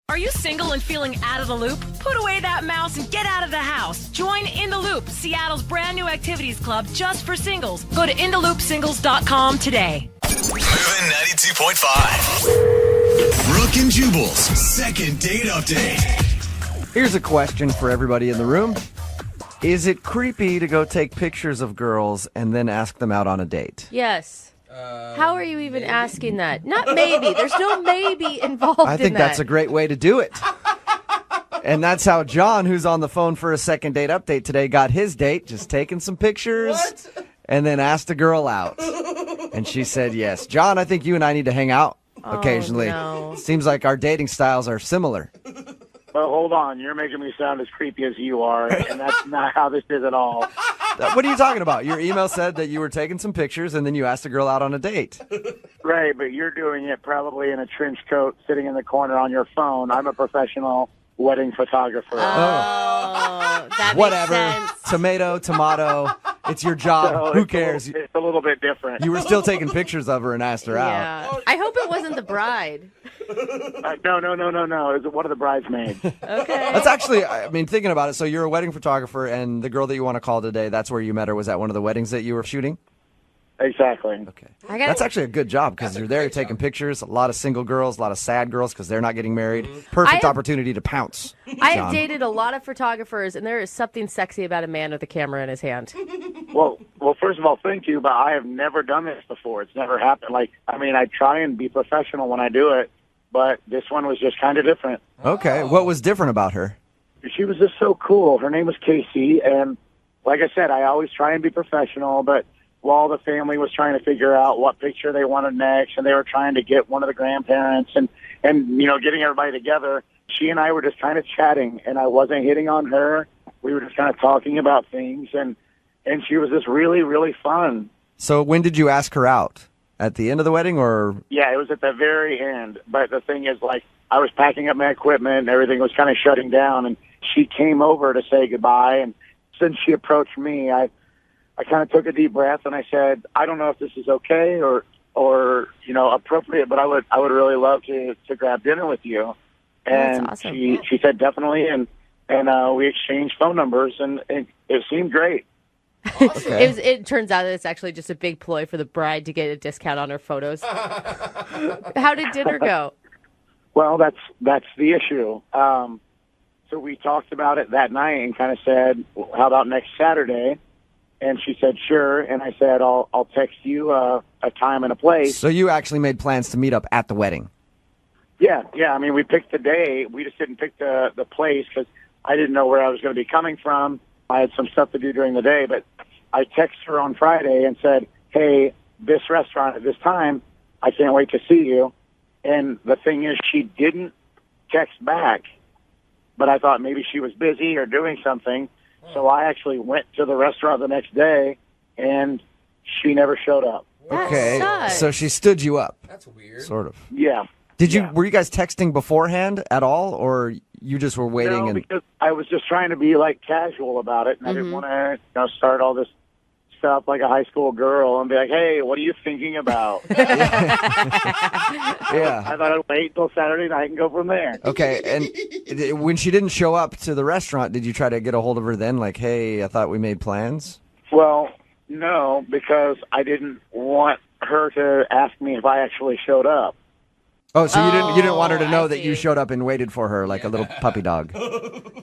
Are you single and feeling out of the loop? Put away that mouse and get out of the house. Join In the Loop, Seattle's brand new activities club just for singles. Go to intheloopsingles.com today. Moving 92.5. Brooke and Jubal's second date update. Here's a question for everybody in the room. Is it creepy to go take pictures of girls and then ask them out on a date? Yes. How are you even asking that? Not maybe. There's no maybe involved in that. I think that's a great way to do it. And that's how John, who's on the phone for a second date update today, got his date, just taking some pictures and then asked a girl out. And she said yes. John, I think you and I need to hang out occasionally. No. Seems like our dating styles are similar. Well, hold on. You're making me sound as creepy as you are, and that's not how this is at all. What are you talking about? Your email said that you were taking some pictures and then you asked a girl out on a date. Right, but you're doing it probably in a trench coat sitting in the corner on your phone. I'm a professional wedding photographer. That Whatever. makes sense. Tomato. It's your job. So Who cares? It's a little bit different. You were still taking pictures of her and asked her out. Yeah. I hope it wasn't the bride. No. It was one of the bridesmaids. Okay. That's actually, I mean, thinking about it, so you're a wedding photographer and the girl that you want to call today, that's where you met her, was at one of the weddings that you were shooting? Exactly. Okay. That's actually a good job because you're there taking pictures. A lot of single girls, a lot of sad girls because they're not getting married. Perfect opportunity to pounce. I have John. dated a lot of photographers, and there is something sexy about a man with a camera in his hand. Well, first of all, thank you, but I have never done this before. It's never happened. I try and be professional when I do it, but this one was just kind of different. Okay. What was different about her? She was just so cool. Her name was Casey, and like I said, I always try and be professional, but while the family was trying to figure out what picture they wanted next, and they were trying to get one of the grandparents and getting everybody together, she and I were just kind of chatting, and I wasn't hitting on her. We were just kind of talking about things, and she was just really, really fun. So when did you ask her out? At the end of the wedding, or? Yeah, it was at the very end. But the thing is, I was packing up my equipment, and everything was kind of shutting down, and she came over to say goodbye, and since she approached me, I kind of took a deep breath and I said, I don't know if this is okay or appropriate, but I would really love to grab dinner with you. And That's awesome. she said definitely, and we exchanged phone numbers, and it seemed great. Okay. It turns out that it's actually just a big ploy for the bride to get a discount on her photos. How did dinner go? Well, that's the issue. So we talked about it that night and kind of said, well, how about next Saturday? And she said, sure. And I said, I'll text you a time and a place. So you actually made plans to meet up at the wedding? Yeah. I mean, we picked the day. We just didn't pick the place because I didn't know where I was going to be coming from. I had some stuff to do during the day. But I texted her on Friday and said, hey, this restaurant at this time, I can't wait to see you. And the thing is, she didn't text back. But I thought maybe she was busy or doing something. So I actually went to the restaurant the next day, and she never showed up. Okay. sucks. So she stood you up. That's weird. Sort of. Yeah. Were you guys texting beforehand at all, or you just were waiting? No, because I was just trying to be casual about it, and I didn't want to start all this stuff like a high school girl and be like, hey, what are you thinking about? Yeah. I thought I'd wait till Saturday night and go from there. Okay, and when she didn't show up to the restaurant, did you try to get a hold of her then? Like, hey, I thought we made plans? Well, no, because I didn't want her to ask me if I actually showed up. Oh, so you didn't want her to know I that you see. showed up and waited for her like a little puppy dog.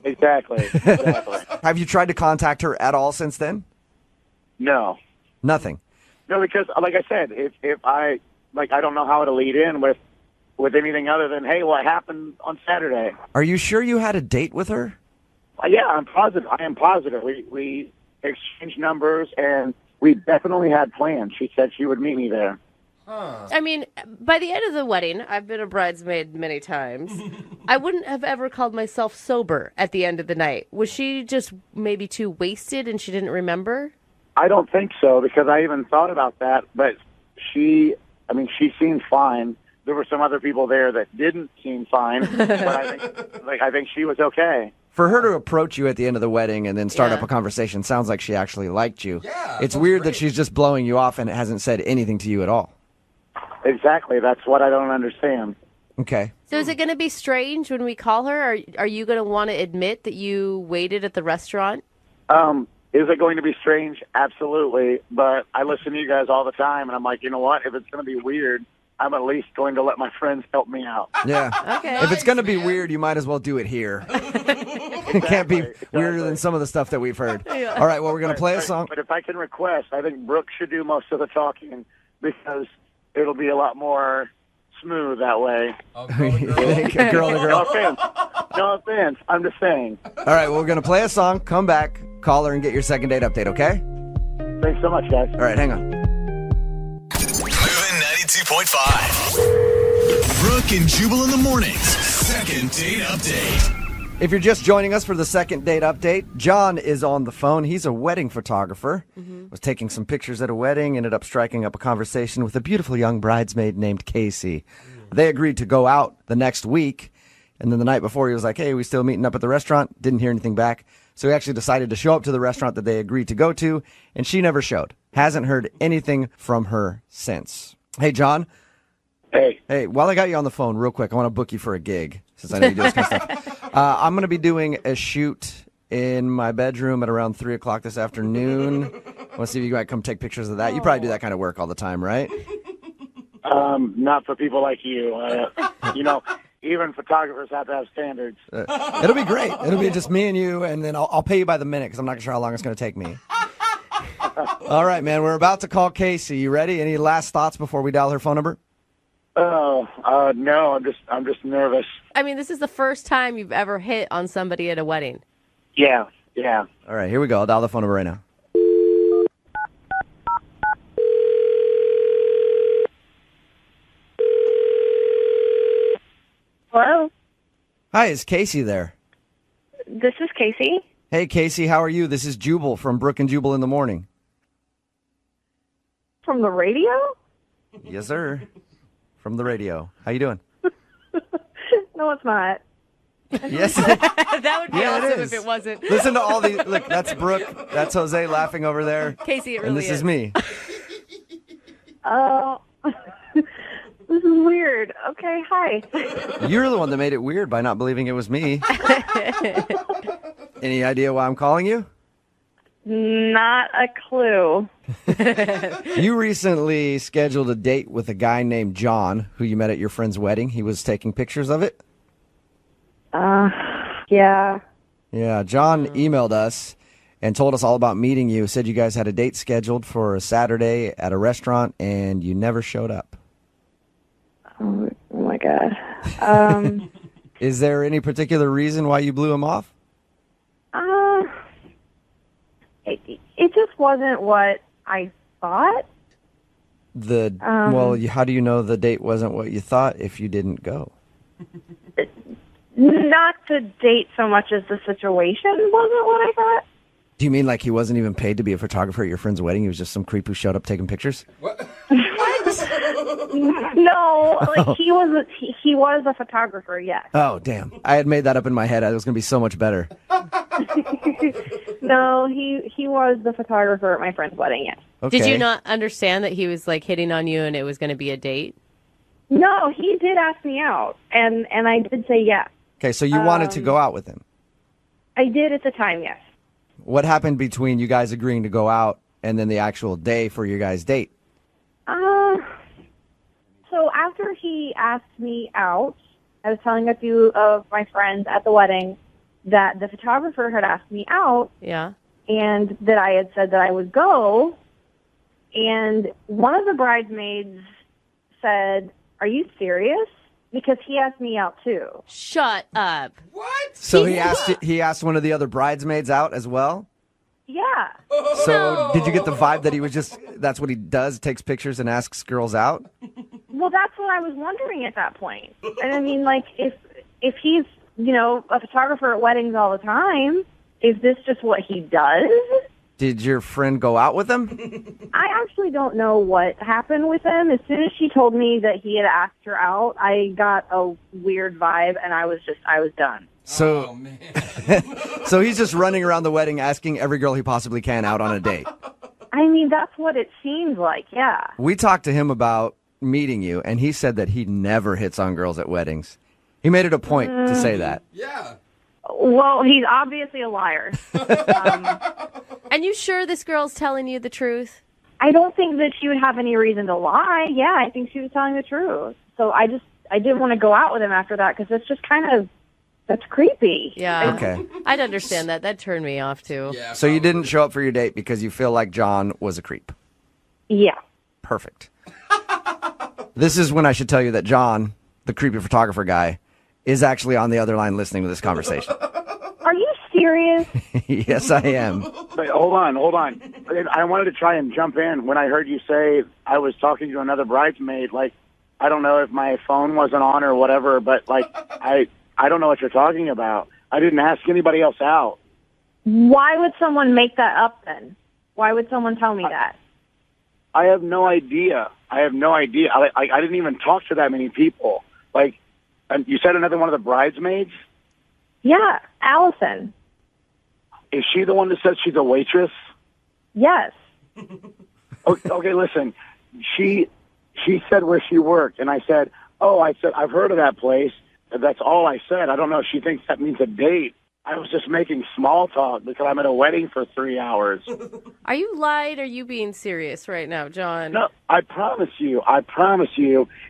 Exactly. Have you tried to contact her at all since then? No. Nothing. No, because like I said, if I don't know how to lead in with anything other than, hey, what happened on Saturday? Are you sure you had a date with her? Yeah, I'm positive. I am positive. We exchanged numbers, and we definitely had plans. She said she would meet me there. I mean, by the end of the wedding, I've been a bridesmaid many times. I wouldn't have ever called myself sober at the end of the night. Was she just maybe too wasted and she didn't remember? I don't think so, because I even thought about that, but she seemed fine. There were some other people there that didn't seem fine, but I think she was okay. For her to approach you at the end of the wedding and then start Yeah. up a conversation sounds like she actually liked you. Yeah, It's that's weird great. that she's just blowing you off and hasn't said anything to you at all. Exactly. That's what I don't understand. Okay. So is it going to be strange when we call her? Are you going to want to admit that you waited at the restaurant? Is it going to be strange? Absolutely. But I listen to you guys all the time, and I'm like, you know what? If it's going to be weird, I'm at least going to let my friends help me out. Yeah. Okay. If it's going to be weird, you might as well do it here. It can't be weirder than some of the stuff that we've heard. All right, well, we're going to play a song. But if I can request, I think Brooke should do most of the talking because it'll be a lot more smooth that way. Girl to No girl. offense. No offense. I'm just saying. All right, well, we're going to play a song, come back, call her, and get your second date update, okay? Thanks so much, guys. All right, hang on. Moving 92.5. Brooke and Jubal in the mornings. Second date update. If you're just joining us for the second date update, John is on the phone. He's a wedding photographer. Was taking some pictures at a wedding, ended up striking up a conversation with a beautiful young bridesmaid named Casey. They agreed to go out the next week, and then the night before he was like, hey, we still meeting up at the restaurant? Didn't hear anything back. So he actually decided to show up to the restaurant that they agreed to go to, and she never showed. Hasn't heard anything from her since. Hey, John. Hey, while I got you on the phone, real quick, I want to book you for a gig, since I know you do this kind of stuff. I'm going to be doing a shoot in my bedroom at around 3 o'clock this afternoon. Want to see if you might come take pictures of that? You probably do that kind of work all the time, right? Not for people like you. Even photographers have to have standards. It'll be great. It'll be just me and you, and then I'll pay you by the minute because I'm not sure how long it's going to take me. All right, man. We're about to call Casey. You ready? Any last thoughts before we dial her phone number? No. I'm just nervous. I mean, this is the first time you've ever hit on somebody at a wedding. Yeah. All right, here we go. I'll dial the phone number right now. Hello, Hi, is Casey there? this is Casey. Hey, Casey, how are you? This is Jubal from Brooke and Jubal in the Morning. From the radio? Yes, sir. From the radio. How you doing? No, it's not. Yes. That would be Yeah, it awesome is. if it wasn't. Listen to all these. Look, that's Brooke. That's Jose laughing over there. Casey, it really And this is me. Oh, this is weird. Okay, hi. You're the one that made it weird by not believing it was me. Any idea why I'm calling you? Not a clue. You recently scheduled a date with a guy named John, who you met at your friend's wedding. He was taking pictures of it. Yeah. Yeah, John emailed us and told us all about meeting you. Said you guys had a date scheduled for a Saturday at a restaurant, and you never showed up. Oh my God. Is there any particular reason why you blew him off? It just wasn't what I thought. Well, how do you know the date wasn't what you thought if you didn't go? Not the date so much as the situation wasn't what I thought. Do you mean like he wasn't even paid to be a photographer at your friend's wedding? He was just some creep who showed up taking pictures? No, like he was a photographer, yes. Oh, damn. I had made that up in my head. It was going to be so much better. No, he was the photographer at my friend's wedding, yes. Okay. Did you not understand that he was like hitting on you and it was going to be a date? No, he did ask me out, and I did say yes. Okay, so you wanted to go out with him. I did at the time, yes. What happened between you guys agreeing to go out and then the actual day for your guys' date? So after he asked me out, I was telling a few of my friends at the wedding that the photographer had asked me out. Yeah. And that I had said that I would go. And one of the bridesmaids said, "Are you serious?" Because he asked me out too. Shut up. What? So he asked one of the other bridesmaids out as well? Yeah. So did you get the vibe that he was that's what he does, takes pictures and asks girls out? Well, that's what I was wondering at that point. And I mean, like, if he's, a photographer at weddings all the time, is this just what he does? Did your friend go out with him? I actually don't know what happened with him. As soon as she told me that he had asked her out, I got a weird vibe, and I was done. So, Oh, man. so he's just running around the wedding asking every girl he possibly can out on a date. I mean, that's what it seems like, yeah. We talked to him about meeting you, and he said that he never hits on girls at weddings. He made it a point to say that. Yeah. Well, he's obviously a liar. And you sure this girl's telling you the truth? I don't think that she would have any reason to lie. Yeah, I think she was telling the truth. So I didn't want to go out with him after that because it's just that's creepy. Yeah. Okay. I'd understand that. That turned me off too. Yeah. So you didn't show up for your date because you feel like John was a creep. Yeah. Perfect. This is when I should tell you that John, the creepy photographer guy, is actually on the other line listening to this conversation. Are you serious? Yes, I am. Wait, hold on. I wanted to try and jump in when I heard you say I was talking to another bridesmaid. Like, I don't know if my phone wasn't on or whatever, but like, I don't know what you're talking about. I didn't ask anybody else out. Why would someone make that up then? Why would someone tell me that? I have no idea. I didn't even talk to that many people. Like, and you said another one of the bridesmaids? Yeah, Allison. Is she the one that says she's a waitress? Yes. Okay, listen. She said where she worked, and I said, I've heard of that place. That's all I said. I don't know if she thinks that means a date. I was just making small talk because I'm at a wedding for 3 hours. Are you lying? Or are you being serious right now, John? No, I promise you,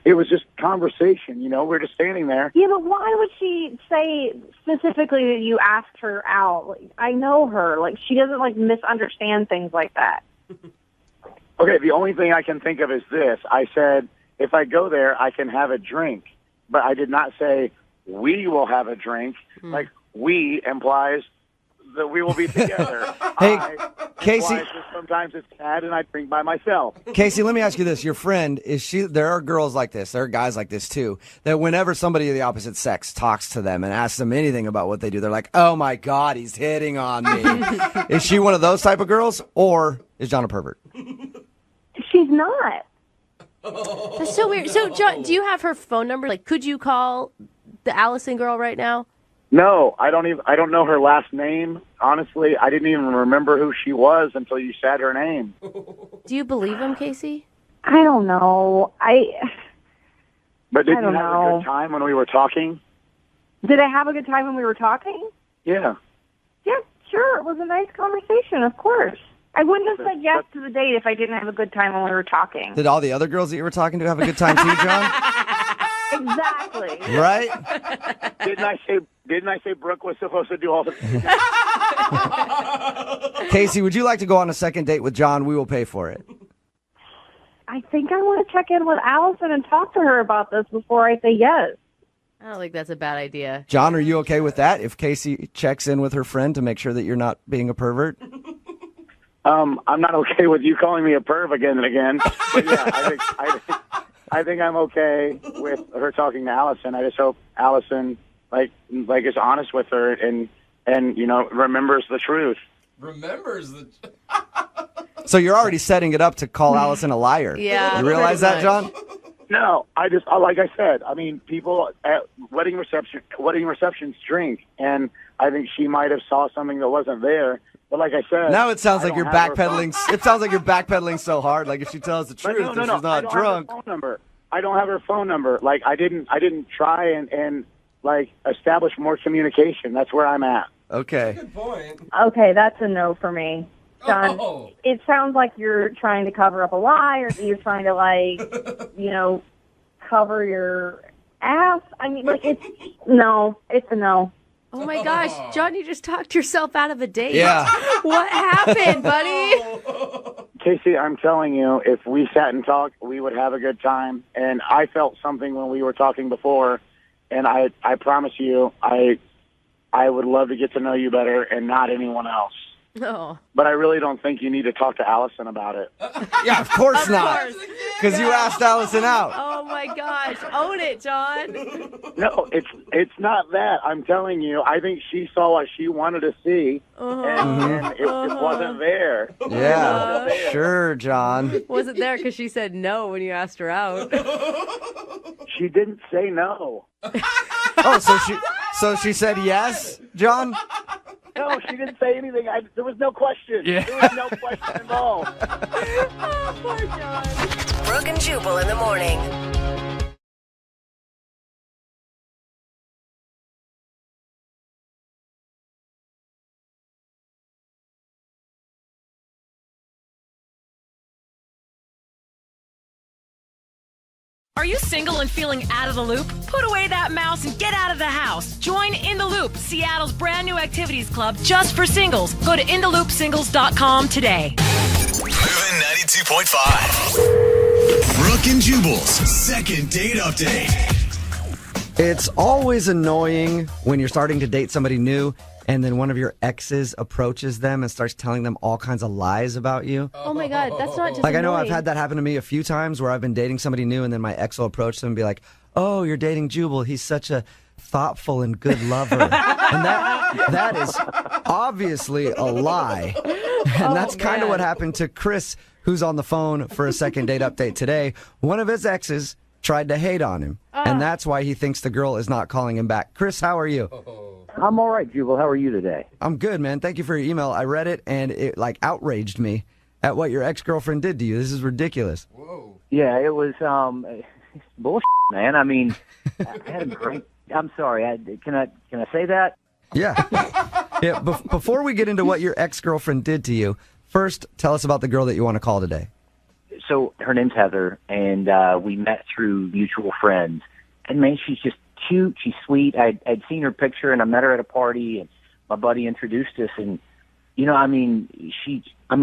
it was just conversation. We're just standing there. Yeah, but why would she say specifically that you asked her out? Like, I know her. Like, she doesn't, misunderstand things like that. Okay, the only thing I can think of is this. I said, if I go there, I can have a drink. But I did not say, we will have a drink. Like, we implies that we will be together. Hey, Casey. Sometimes it's sad and I drink by myself. Casey, let me ask you this. Your friend, there are girls like this, there are guys like this too, that whenever somebody of the opposite sex talks to them and asks them anything about what they do, they're like, oh my God, he's hitting on me. Is she one of those type of girls, or is John a pervert? She's not. That's so weird. So, John, do you have her phone number? Like, could you call the Allison girl right now? No, I don't know her last name. Honestly, I didn't even remember who she was until you said her name. Do you believe him, Casey? I don't know. But did you have a good time when we were talking? Did I have a good time when we were talking? Yeah. Yeah, sure. It was a nice conversation, of course. I wouldn't have said yes to the date if I didn't have a good time when we were talking. Did all the other girls that you were talking to have a good time too, John? Exactly. Right? Didn't I say Brooke was supposed to do all the Casey, would you like to go on a second date with John? We will pay for it. I think I want to check in with Allison and talk to her about this before I say yes. I don't think that's a bad idea. John, are you okay with that? If Casey checks in with her friend to make sure that you're not being a pervert? I'm not okay with you calling me a perv again and again. But yeah, I think I'm okay with her talking to Allison. I just hope Allison is honest with her and remembers the truth. So you're already setting it up to call Allison a liar. Yeah. You realize that, John? No, like I said, I mean, people at wedding receptions drink, and I think she might have saw something that wasn't there. But like I said, now it sounds like you're backpedaling. It sounds like you're backpedaling so hard. Like if she tells the truth, no, that she's not drunk. I don't have her phone number. Like I didn't try and establish more communication. That's where I'm at. Okay. Good point. Okay, that's a no for me. John, It sounds like you're trying to cover up a lie, or you're trying to cover your ass. I mean, it's a no. Oh my gosh, John, you just talked yourself out of a date. Yeah. What happened, buddy? Casey, I'm telling you, if we sat and talked, we would have a good time. And I felt something when we were talking before, and I promise you, I would love to get to know you better and not anyone else. No. But I really don't think you need to talk to Allison about it. Yeah, of course not. Because you asked Allison out. Oh my gosh, own it, John. No, it's not that. I'm telling you, I think she saw what she wanted to see, and it wasn't there. Yeah, sure, John. Wasn't there because she said no when you asked her out. She didn't say no. Oh, so she said yes, John? No, she didn't say anything. There was no question. Yeah. There was no question involved. Oh, poor John. Brooke and Jubal in the morning. Are you single and feeling out of the loop? Put away that mouse and get out of the house. Join In the Loop, Seattle's brand new activities club just for singles. Go to intheloopsingles.com today. Moving 92.5. Brooke and Jubal's second date update. It's always annoying when you're starting to date somebody new and then one of your exes approaches them and starts telling them all kinds of lies about you. Oh my God, that's not just Like, I know annoying. I've had that happen to me a few times where I've been dating somebody new and then my ex will approach them and be like, oh, you're dating Jubal. He's such a thoughtful and good lover. And that is obviously a lie. And that's kind of what happened to Chris, who's on the phone for a second date update today. One of his exes tried to hate on him, and that's why he thinks the girl is not calling him back. Chris, how are you? I'm all right, Jubal. How are you today? I'm good, man. Thank you for your email. I read it, and it outraged me at what your ex-girlfriend did to you. This is ridiculous. Whoa. Yeah, it was bullshit, man. I mean, I had a great. I'm sorry. Can I say that? Yeah. Yeah. Before we get into what your ex-girlfriend did to you, first, tell us about the girl that you want to call today. So her name's Heather, and we met through mutual friends. And, man, she's just cute. She's sweet. I'd seen her picture, and I met her at a party, and my buddy introduced us. And,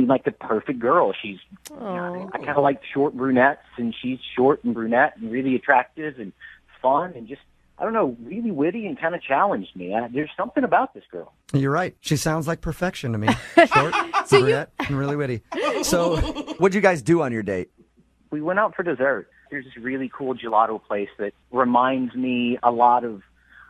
like the perfect girl. She's, I kind of like short brunettes, and she's short and brunette and really attractive and fun and just, I don't know, really witty and kind of challenged me. There's something about this girl. You're right. She sounds like perfection to me. Short, brunette, and really witty. So what'd you guys do on your date? We went out for dessert. There's this really cool gelato place that reminds me a lot of,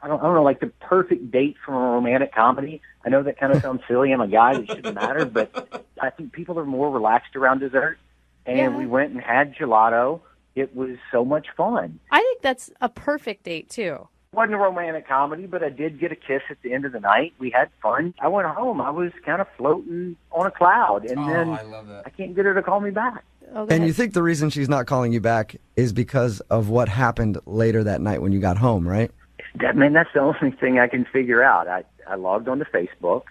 I don't know, like the perfect date from a romantic comedy. I know that kind of sounds silly. I'm a guy, it shouldn't matter, but I think people are more relaxed around dessert. And we went and had gelato. It was so much fun. I think that's a perfect date, too. It wasn't a romantic comedy, but I did get a kiss at the end of the night. We had fun. I went home. I was kind of floating on a cloud. And then I love that. I can't get her to call me back. And you think the reason she's not calling you back is because of what happened later that night when you got home, right? That's the only thing I can figure out. I logged onto Facebook,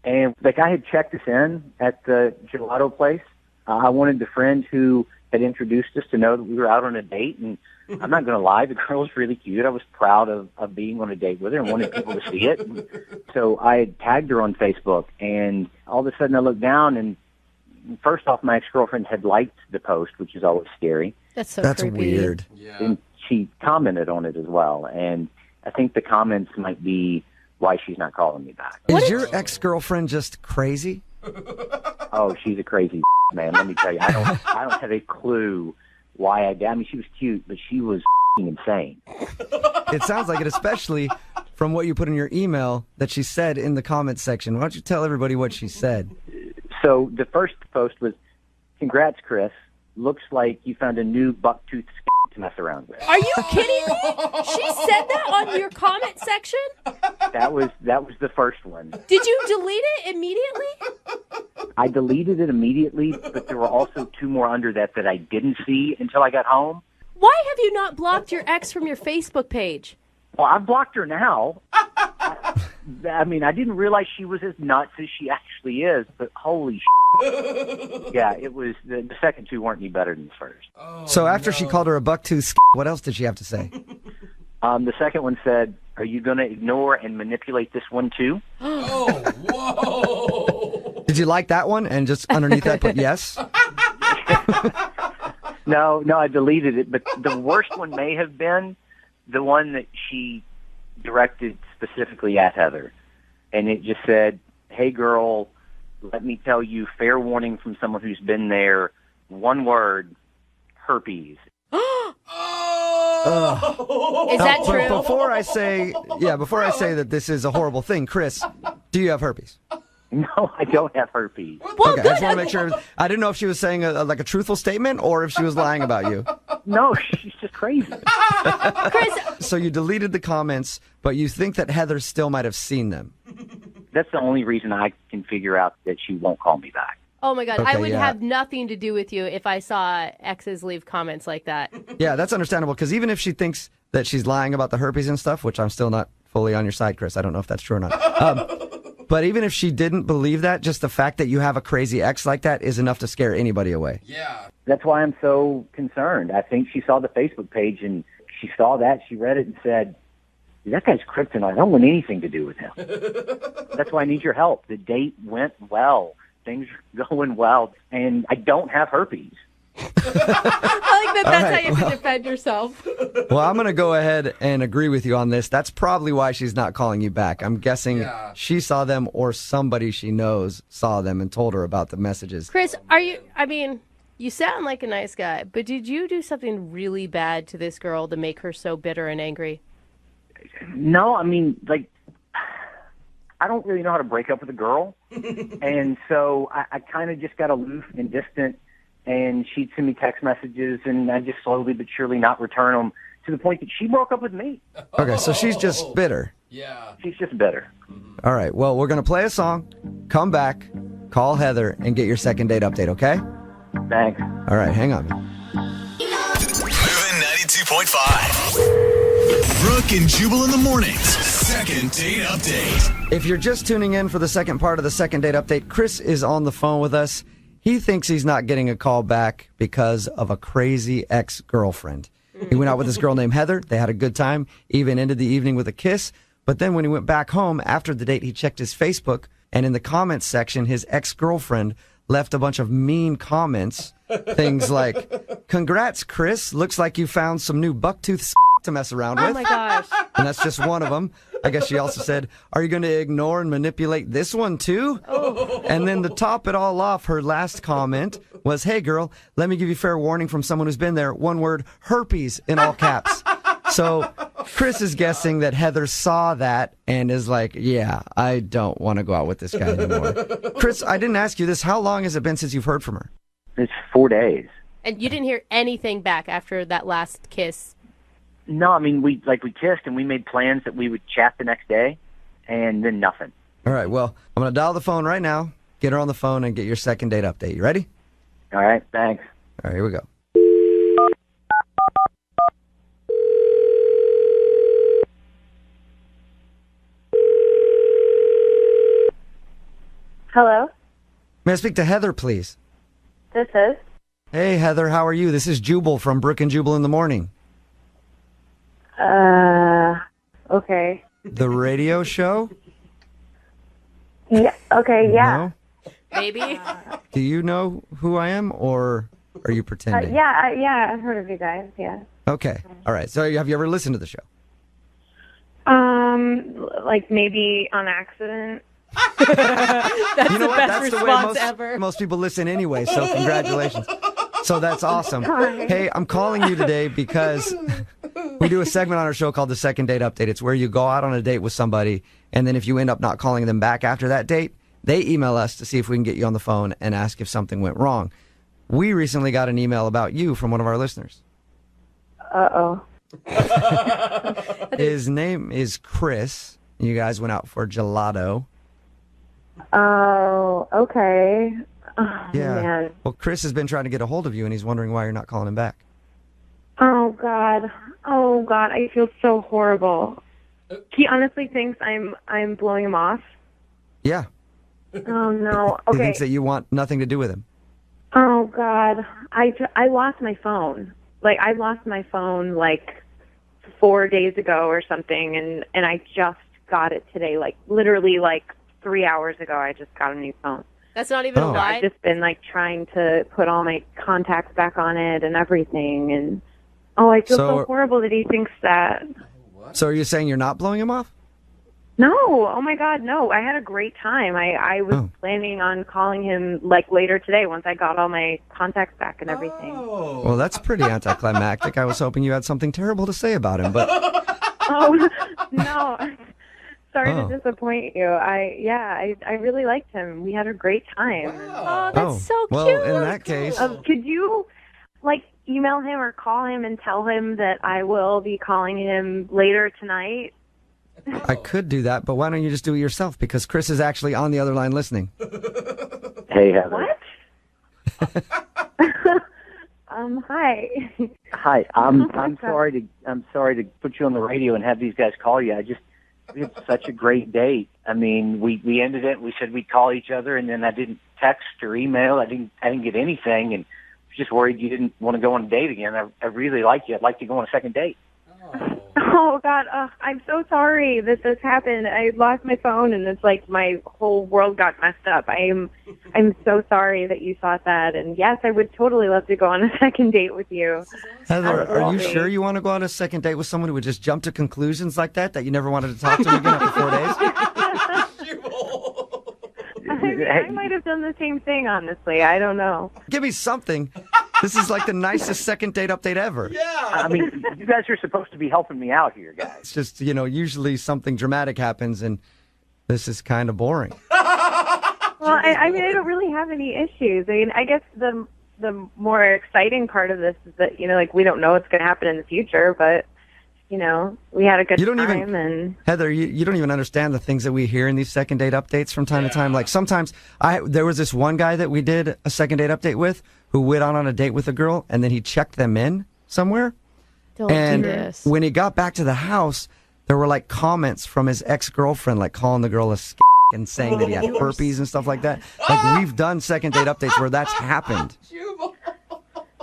and the guy had checked us in at the gelato place. I wanted the friend who had introduced us to know that we were out on a date, and I'm not going to lie, the girl was really cute. I was proud of being on a date with her and wanted people to see it. And so I had tagged her on Facebook, and all of a sudden I looked down, and first off, my ex-girlfriend had liked the post, which is always scary. That's creepy. Weird. Yeah. And she commented on it as well, and I think the comments might be why she's not calling me back. Is your ex-girlfriend just crazy? Oh, she's a crazy man. Let me tell you, I don't have a clue why I did. I mean, she was cute, but she was insane. It sounds like it, especially from what you put in your email that she said in the comments section. Why don't you tell everybody what she said? So the first post was, "Congrats, Chris. Looks like you found a new bucktooth to mess around with." Are you kidding me? She said that on your comment section? That was the first one. Did you delete it immediately? I deleted it immediately, but there were also two more under that I didn't see until I got home. Why have you not blocked your ex from your Facebook page? Well, I've blocked her now. I mean, I didn't realize she was as nuts as she actually is, but holy shit. Yeah, it was, the second two weren't any better than the first. So after she called her a bucktooth, what else did she have to say? The second one said, "Are you going to ignore and manipulate this one too?" Oh, whoa. Did you like that one and just underneath that put yes? No, I deleted it, but the worst one may have been the one that she directed specifically at Heather. And it just said, "Hey girl, let me tell you, fair warning from someone who's been there, one word, herpes." Is that true? Before I say that this is a horrible thing, Chris, do you have herpes? No, I don't have herpes. Well, okay, good. I just want to make sure. I didn't know if she was saying a truthful statement or if she was lying about you. No, she's just crazy. Chris. So you deleted the comments, but you think that Heather still might have seen them. That's the only reason I can figure out that she won't call me back. Oh, my God. Okay, I would yeah. have nothing to do with you if I saw exes leave comments like that. Yeah, that's understandable, because even if she thinks that she's lying about the herpes and stuff, which I'm still not fully on your side, Chris, I don't know if that's true or not. But even if she didn't believe that, just the fact that you have a crazy ex like that is enough to scare anybody away. Yeah. That's why I'm so concerned. I think she saw the Facebook page, and she saw that, she read it and said, "That guy's kryptonite. I don't want anything to do with him." That's why I need your help. The date went well. Things are going well, and I don't have herpes. I like that's right, how you can defend yourself. Well, I'm going to go ahead and agree with you on this. That's probably why she's not calling you back. I'm guessing she saw them or somebody she knows saw them and told her about the messages. Chris, you sound like a nice guy, but did you do something really bad to this girl to make her so bitter and angry? No, I mean, I don't really know how to break up with a girl. And so I kind of just got aloof and distant, and she'd send me text messages, and I just slowly but surely not return them to the point that she broke up with me. Okay, so she's just bitter. Yeah. She's just bitter. All right, well, we're going to play a song, come back, call Heather, and get your second date update, okay? Thanks. All right, hang on. Moving 92.5. Brooke and Jubal in the mornings. second date update. If you're just tuning in for the second part of the second date update, Chris is on the phone with us. He thinks he's not getting a call back because of a crazy ex-girlfriend. He went out with this girl named Heather. They had a good time, even ended the evening with a kiss. But then when he went back home after the date, he checked his Facebook, and in the comments section, his ex-girlfriend left a bunch of mean comments. Things like, "Congrats, Chris. Looks like you found some new bucktooth to mess around with." Oh my gosh. And that's just one of them. I guess she also said, "Are you going to ignore and manipulate this one too?" Oh. And then to top it all off, her last comment was, "Hey girl, let me give you fair warning from someone who's been there. One word, herpes in all caps." So Chris is guessing that Heather saw that and is like, "Yeah, I don't want to go out with this guy anymore." Chris, I didn't ask you this. How long has it been since you've heard from her? It's 4 days. And you didn't hear anything back after that last kiss? No, I mean, we kissed and we made plans that we would chat the next day, and then nothing. All right, well, I'm going to dial the phone right now, get her on the phone, and get your second date update. You ready? All right, thanks. All right, here we go. Hello, May I speak to Heather, please? this is. Hey, Heather, how are you? This is Jubal from Brooke and Jubal in the Morning. Okay. The radio show? Yeah. Okay. Yeah. No? Maybe? Do you know who I am, or are you pretending? Yeah. I've heard of you guys. Yeah. Okay. All right. So have you ever listened to the show? Like maybe on accident. That's You know the what? best That's the way response ever. most people listen anyway, so congratulations. So that's awesome. Hi. Hey, I'm calling you today because we do a segment on our show called the Second Date Update. It's where you go out on a date with somebody, and then if you end up not calling them back after that date, they email us to see if we can get you on the phone and ask if something went wrong. We recently got an email about you from one of our listeners. Uh-oh. His name is Chris. You guys went out for gelato. Oh, okay. Oh, Yeah. man. Well, Chris has been trying to get a hold of you, and he's wondering why you're not calling him back. Oh, God. Oh, God. I feel so horrible. He honestly thinks I'm blowing him off. Yeah. Oh, no. He Okay. thinks that you want nothing to do with him. Oh, God. I lost my phone. Like, I lost my phone, like, 4 days ago or something, and I just got it today. Like, literally, like, 3 hours ago, I just got a new phone. That's not even a lie? I've just been, like, trying to put all my contacts back on it and everything, and, I feel so horrible that he thinks that. So are you saying you're not blowing him off? No, oh my God, no. I had a great time. I was planning on calling him like later today once I got all my contacts back and everything. Well, that's pretty anticlimactic. I was hoping you had something terrible to say about him, but Oh, no. Sorry to disappoint you. I really liked him. We had a great time. Oh, that's so cute. well, in that case, Could you like email him or call him and tell him that I will be calling him later tonight? I could do that, but why don't you just do it yourself? Because Chris is actually on the other line listening. Hey, Heather. What? Hi. Hi. I'm sorry to put you on the radio and have these guys call you. We had such a great date. I mean, we ended it. We said we'd call each other, and then I didn't text or email. I didn't get anything, and I was just worried you didn't want to go on a date again. I really like you. I'd like to go on a second date. Oh God, I'm so sorry that this happened. I lost my phone, and it's like my whole world got messed up. I'm so sorry that you thought that. And yes, I would totally love to go on a second date with you. Heather, are you sure you want to go on a second date with someone who would just jump to conclusions like that you never wanted to talk to him again after 4 days? I might have done the same thing, honestly. I don't know. Give me something. This is like the nicest second date update ever. Yeah. I mean, you guys are supposed to be helping me out here, guys. It's just, usually something dramatic happens, and this is kind of boring. Well, I mean, I don't really have any issues. I mean, I guess the more exciting part of this is that, like, we don't know what's going to happen in the future, but, we had a good time. And Heather, you don't even understand the things that we hear in these second date updates from time to time. Like sometimes there was this one guy that we did a second date update with who went on a date with a girl, and then he checked them in somewhere. Don't and do this. when he got back to the house, there were like comments from his ex-girlfriend, like calling the girl a and saying that he had herpes and stuff like that. Like we've done second date updates where that's happened.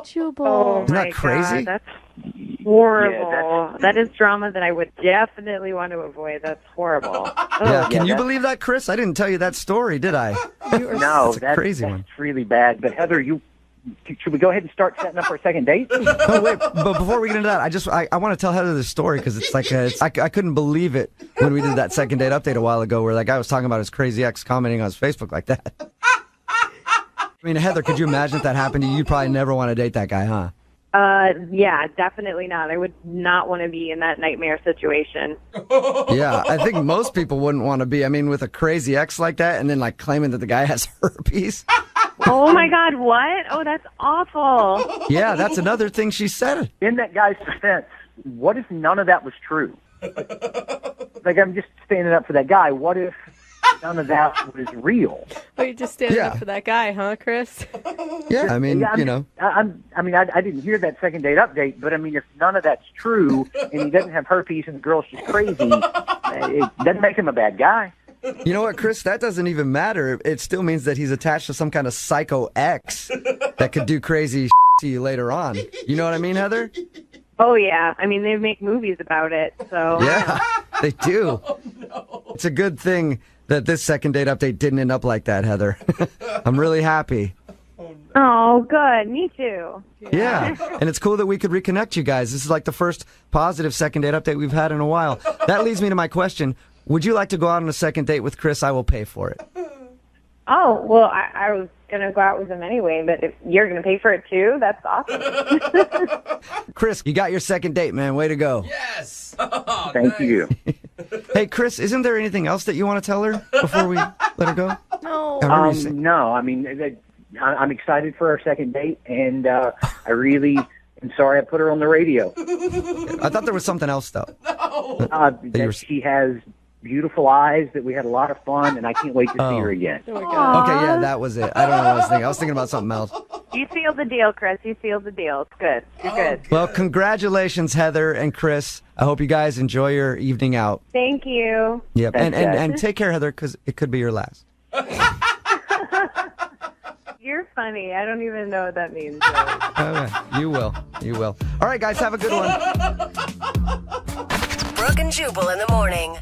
Jubal. Oh, Isn't that my crazy? God, that's horrible. Yeah, that is drama that I would definitely want to avoid. That's horrible. Yeah, can you that's- believe that, Chris? I didn't tell you that story, did I? No, It's a crazy that's one. really bad. But Heather, should we go ahead and start setting up for a second date? Oh, wait, but before we get into that, I want to tell Heather this story because it's like I couldn't believe it when we did that second date update a while ago where that guy was talking about his crazy ex commenting on his Facebook like that. I mean, Heather, could you imagine if that happened to you? You'd probably never want to date that guy, huh? Yeah, definitely not. I would not want to be in that nightmare situation. Yeah, I think most people wouldn't want to be. I mean, with a crazy ex like that and then like claiming that the guy has herpes. Oh my God, what? Oh, that's awful. Yeah, that's another thing she said. In that guy's defense, what if none of that was true? Like, I'm just standing up for that guy. What if none of that was real? Oh, you're just standing up for that guy, huh, Chris? Yeah, I mean, you know. I didn't hear that second date update, but I mean, if none of that's true and he doesn't have herpes and the girl's just crazy, it doesn't make him a bad guy. You know what, Chris? That doesn't even matter. It still means that he's attached to some kind of psycho ex that could do crazy to you later on. You know what I mean, Heather? Oh, yeah. I mean, they make movies about it, so. Yeah, they do. Oh, no. It's a good thing that this second date update didn't end up like that, Heather. I'm really happy. Oh, good. Me too. Yeah, and it's cool that we could reconnect you guys. This is like the first positive second date update we've had in a while. That leads me to my question. Would you like to go out on a second date with Chris? I will pay for it. Oh, well, I was going to go out with him anyway, but if you're going to pay for it too, that's awesome. Chris, you got your second date, man. Way to go. Yes. Thank you. Hey, Chris, isn't there anything else that you want to tell her before we let her go? No. No, I mean, I'm excited for our second date, and I really am sorry I put her on the radio. I thought there was something else, though. That she has beautiful eyes, that we had a lot of fun, and I can't wait to see her again. Okay, yeah, that was it. I don't know what I was thinking. I was thinking about something else. You sealed the deal, Chris. You sealed the deal. It's good. You're good. Well, congratulations, Heather and Chris. I hope you guys enjoy your evening out. Thank you. Yep, and take care, Heather, because it could be your last. You're funny. I don't even know what that means. Okay, you will. You will. All right, guys, have a good one. Brooke and Jubal in the morning.